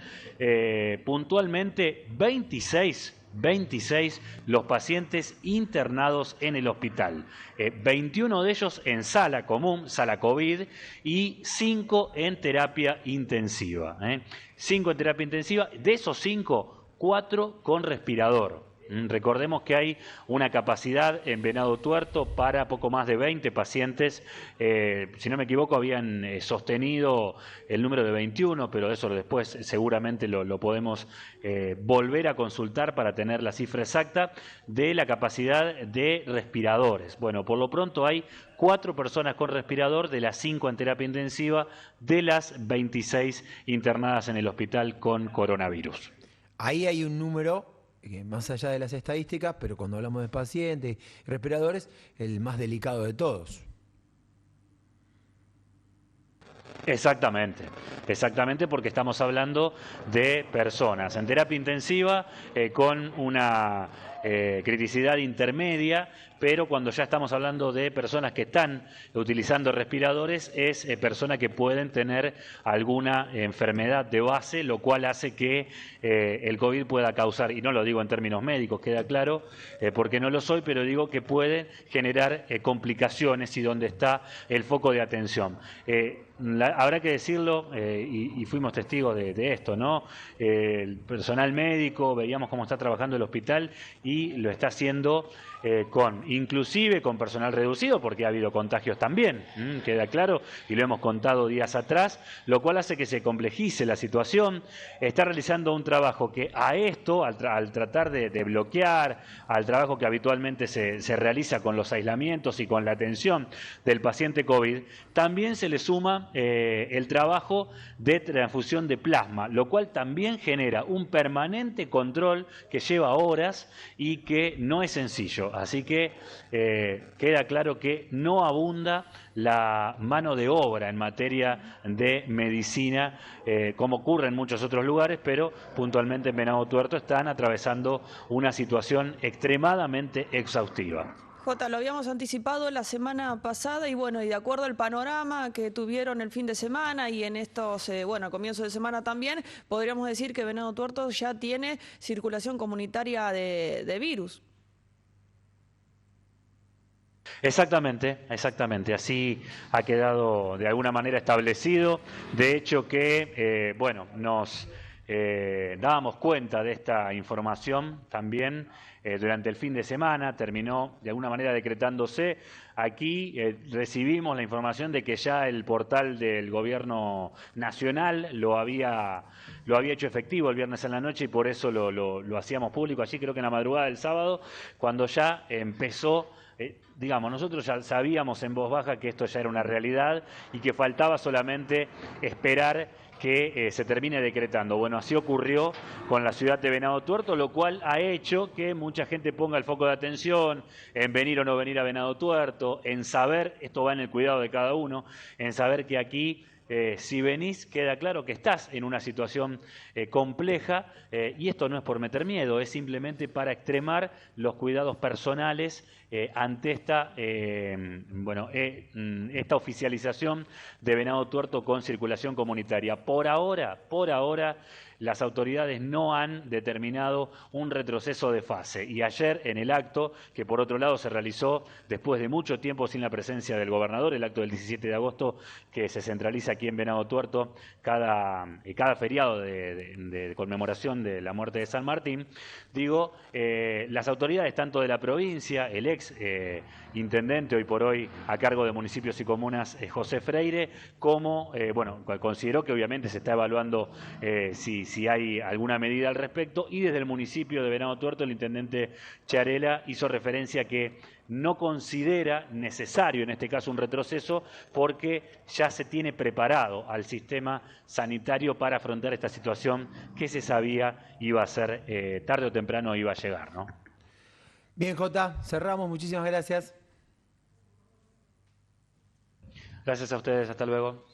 Speaker 22: puntualmente 26 los pacientes internados en el hospital, 21 de ellos en sala común, sala COVID, y 5 en terapia intensiva. 5 en terapia intensiva, de esos 5, 4 con respirador. Recordemos que hay una capacidad en Venado Tuerto para poco más de 20 pacientes. Si no me equivoco, habían sostenido el número de 21, pero eso después seguramente lo podemos volver a consultar para tener la cifra exacta de la capacidad de respiradores. Bueno, por lo pronto hay 4 personas con respirador, de las 5 en terapia intensiva, de las 26 internadas en el hospital con coronavirus.
Speaker 1: Ahí hay un número que más allá de las estadísticas, pero cuando hablamos de pacientes, respiradores, el más delicado de todos.
Speaker 22: Exactamente, porque estamos hablando de personas en terapia intensiva con una criticidad intermedia, pero cuando ya estamos hablando de personas que están utilizando respiradores, es personas que pueden tener alguna enfermedad de base, lo cual hace que el COVID pueda causar, y no lo digo en términos médicos, queda claro, porque no lo soy, pero digo que puede generar complicaciones y donde está el foco de atención. Habrá que decirlo, y fuimos testigos de esto, ¿no? El personal médico, veíamos cómo está trabajando el hospital y lo está haciendo inclusive con personal reducido, porque ha habido contagios también, queda claro, y lo hemos contado días atrás, lo cual hace que se complejice la situación. Está realizando un trabajo que a esto, al tratar de bloquear, al trabajo que habitualmente se realiza con los aislamientos y con la atención del paciente COVID, también se le suma el trabajo de transfusión de plasma, lo cual también genera un permanente control que lleva horas y que no es sencillo. Así que queda claro que no abunda la mano de obra en materia de medicina, como ocurre en muchos otros lugares, pero puntualmente en Venado Tuerto están atravesando una situación extremadamente exhaustiva.
Speaker 2: Jota, lo habíamos anticipado la semana pasada y bueno, y de acuerdo al panorama que tuvieron el fin de semana y en estos, comienzos de semana también, podríamos decir que Venado Tuerto ya tiene circulación comunitaria de virus.
Speaker 22: Exactamente, así ha quedado de alguna manera establecido. De hecho que, nos dábamos cuenta de esta información también durante el fin de semana, terminó de alguna manera decretándose. Aquí recibimos la información de que ya el portal del Gobierno Nacional lo había hecho efectivo el viernes en la noche y por eso lo hacíamos público allí, creo que en la madrugada del sábado, cuando ya empezó. Nosotros ya sabíamos en voz baja que esto ya era una realidad y que faltaba solamente esperar que se termine decretando. Bueno, así ocurrió con la ciudad de Venado Tuerto, lo cual ha hecho que mucha gente ponga el foco de atención en venir o no venir a Venado Tuerto, en saber, esto va en el cuidado de cada uno, en saber que aquí si venís, queda claro que estás en una situación compleja y esto no es por meter miedo, es simplemente para extremar los cuidados personales ante esta oficialización de Venado Tuerto con circulación comunitaria. Por ahora, las autoridades no han determinado un retroceso de fase. Y ayer en el acto, que por otro lado se realizó después de mucho tiempo sin la presencia del gobernador, el acto del 17 de agosto que se centraliza aquí en Venado Tuerto cada feriado de conmemoración de la muerte de San Martín, las autoridades tanto de la provincia, el ex intendente hoy por hoy a cargo de municipios y comunas, José Freire, como, consideró que obviamente se está evaluando si si hay alguna medida al respecto. Y desde el municipio de Venado Tuerto, el intendente Chiarella hizo referencia a que no considera necesario en este caso un retroceso porque ya se tiene preparado al sistema sanitario para afrontar esta situación que se sabía iba a ser tarde o temprano iba a llegar, ¿no?
Speaker 1: Bien, Jota, cerramos. Muchísimas gracias.
Speaker 22: Gracias a ustedes. Hasta luego.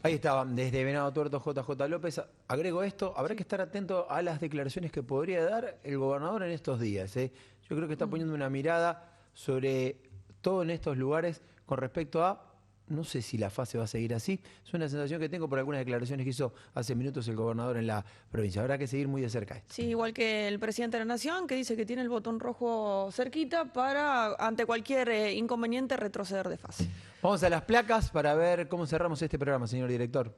Speaker 1: Ahí estaba, desde Venado Tuerto, JJ López. Agrego esto, habrá que estar atento a las declaraciones que podría dar el gobernador en estos días. Yo creo que está poniendo una mirada sobre todo en estos lugares con respecto a, no sé si la fase va a seguir así, es una sensación que tengo por algunas declaraciones que hizo hace minutos el gobernador en la provincia. Habrá que seguir muy de cerca esto.
Speaker 2: Sí, igual que el presidente de la Nación, que dice que tiene el botón rojo cerquita para, ante cualquier inconveniente, retroceder de fase.
Speaker 1: Vamos a las placas para ver cómo cerramos este programa, señor director.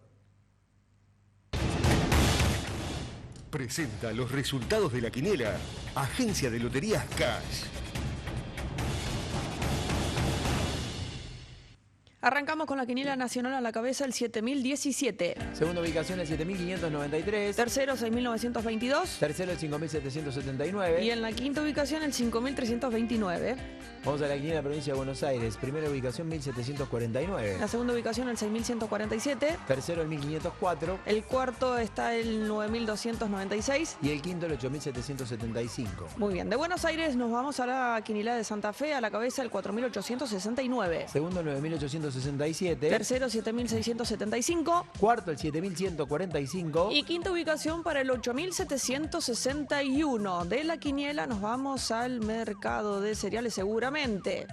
Speaker 4: Presenta los resultados de la quiniela, Agencia de Loterías Cash.
Speaker 2: Arrancamos con la quiniela nacional a la cabeza, el 7017.
Speaker 1: Segunda ubicación, el 7593.
Speaker 2: Tercero, 6922.
Speaker 1: Tercero, el 5779.
Speaker 2: Y en la quinta ubicación, el 5329.
Speaker 1: Vamos a la quiniela de la provincia de Buenos Aires. Primera ubicación, 1749.
Speaker 2: La segunda ubicación, el 6147.
Speaker 1: Tercero, el 1504.
Speaker 2: El cuarto está el 9296.
Speaker 1: Y el quinto, el 8775.
Speaker 2: Muy bien. De Buenos Aires nos vamos a la quiniela de Santa Fe, a la cabeza, el 4869.
Speaker 1: Segundo, 9867.
Speaker 2: Tercero, 7675.
Speaker 1: Cuarto, el 7145.
Speaker 2: Y quinta ubicación para el 8761. De la quiniela nos vamos al mercado de cereales seguramente.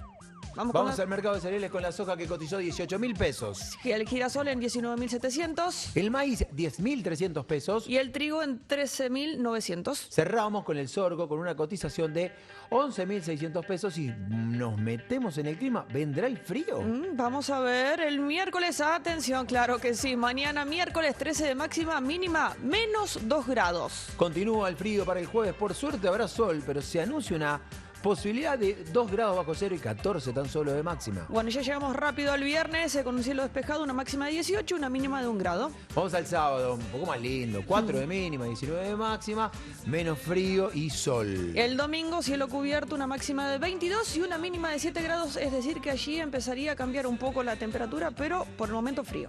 Speaker 1: Vamos al mercado de cereales con la soja que cotizó 18.000 pesos.
Speaker 2: El girasol en 19.700.
Speaker 1: El maíz 10.300 pesos.
Speaker 2: Y el trigo en 13.900.
Speaker 1: Cerramos con el sorgo con una cotización de 11.600 pesos y nos metemos en el clima. ¿Vendrá el frío?
Speaker 2: Vamos a ver el miércoles. Atención, claro que sí. Mañana miércoles 13 de máxima, mínima menos 2 grados.
Speaker 1: Continúa el frío para el jueves. Por suerte habrá sol, pero se anuncia una posibilidad de 2 grados bajo cero y 14 tan solo de máxima.
Speaker 2: Bueno, ya llegamos rápido al viernes con un cielo despejado, una máxima de 18, una mínima de 1 grado.
Speaker 1: Vamos al sábado, un poco más lindo. 4 de mínima, 19 de máxima, menos frío y sol.
Speaker 2: El domingo, cielo cubierto, una máxima de 22 y una mínima de 7 grados. Es decir, que allí empezaría a cambiar un poco la temperatura, pero por el momento frío.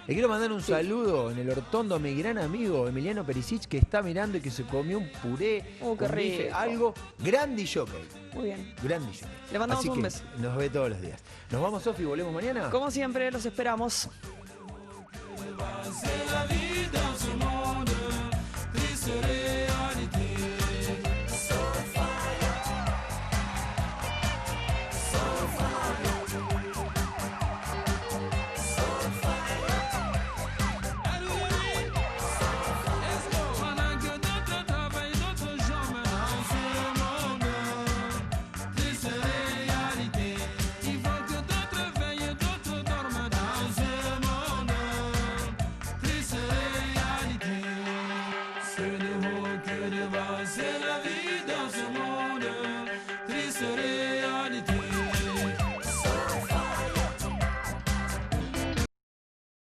Speaker 1: Le quiero mandar un saludo en el Hortondo a mi gran amigo Emiliano Perisic, que está mirando y que se comió un puré.
Speaker 2: Qué rico.
Speaker 1: Algo grande jockey.
Speaker 2: Muy bien.
Speaker 1: Grande jockey.
Speaker 2: Le mandamos
Speaker 1: Así
Speaker 2: un
Speaker 1: que
Speaker 2: beso.
Speaker 1: Nos ve todos los días. Nos vamos, Sofi, volvemos mañana.
Speaker 2: Como siempre, los esperamos.
Speaker 3: La vida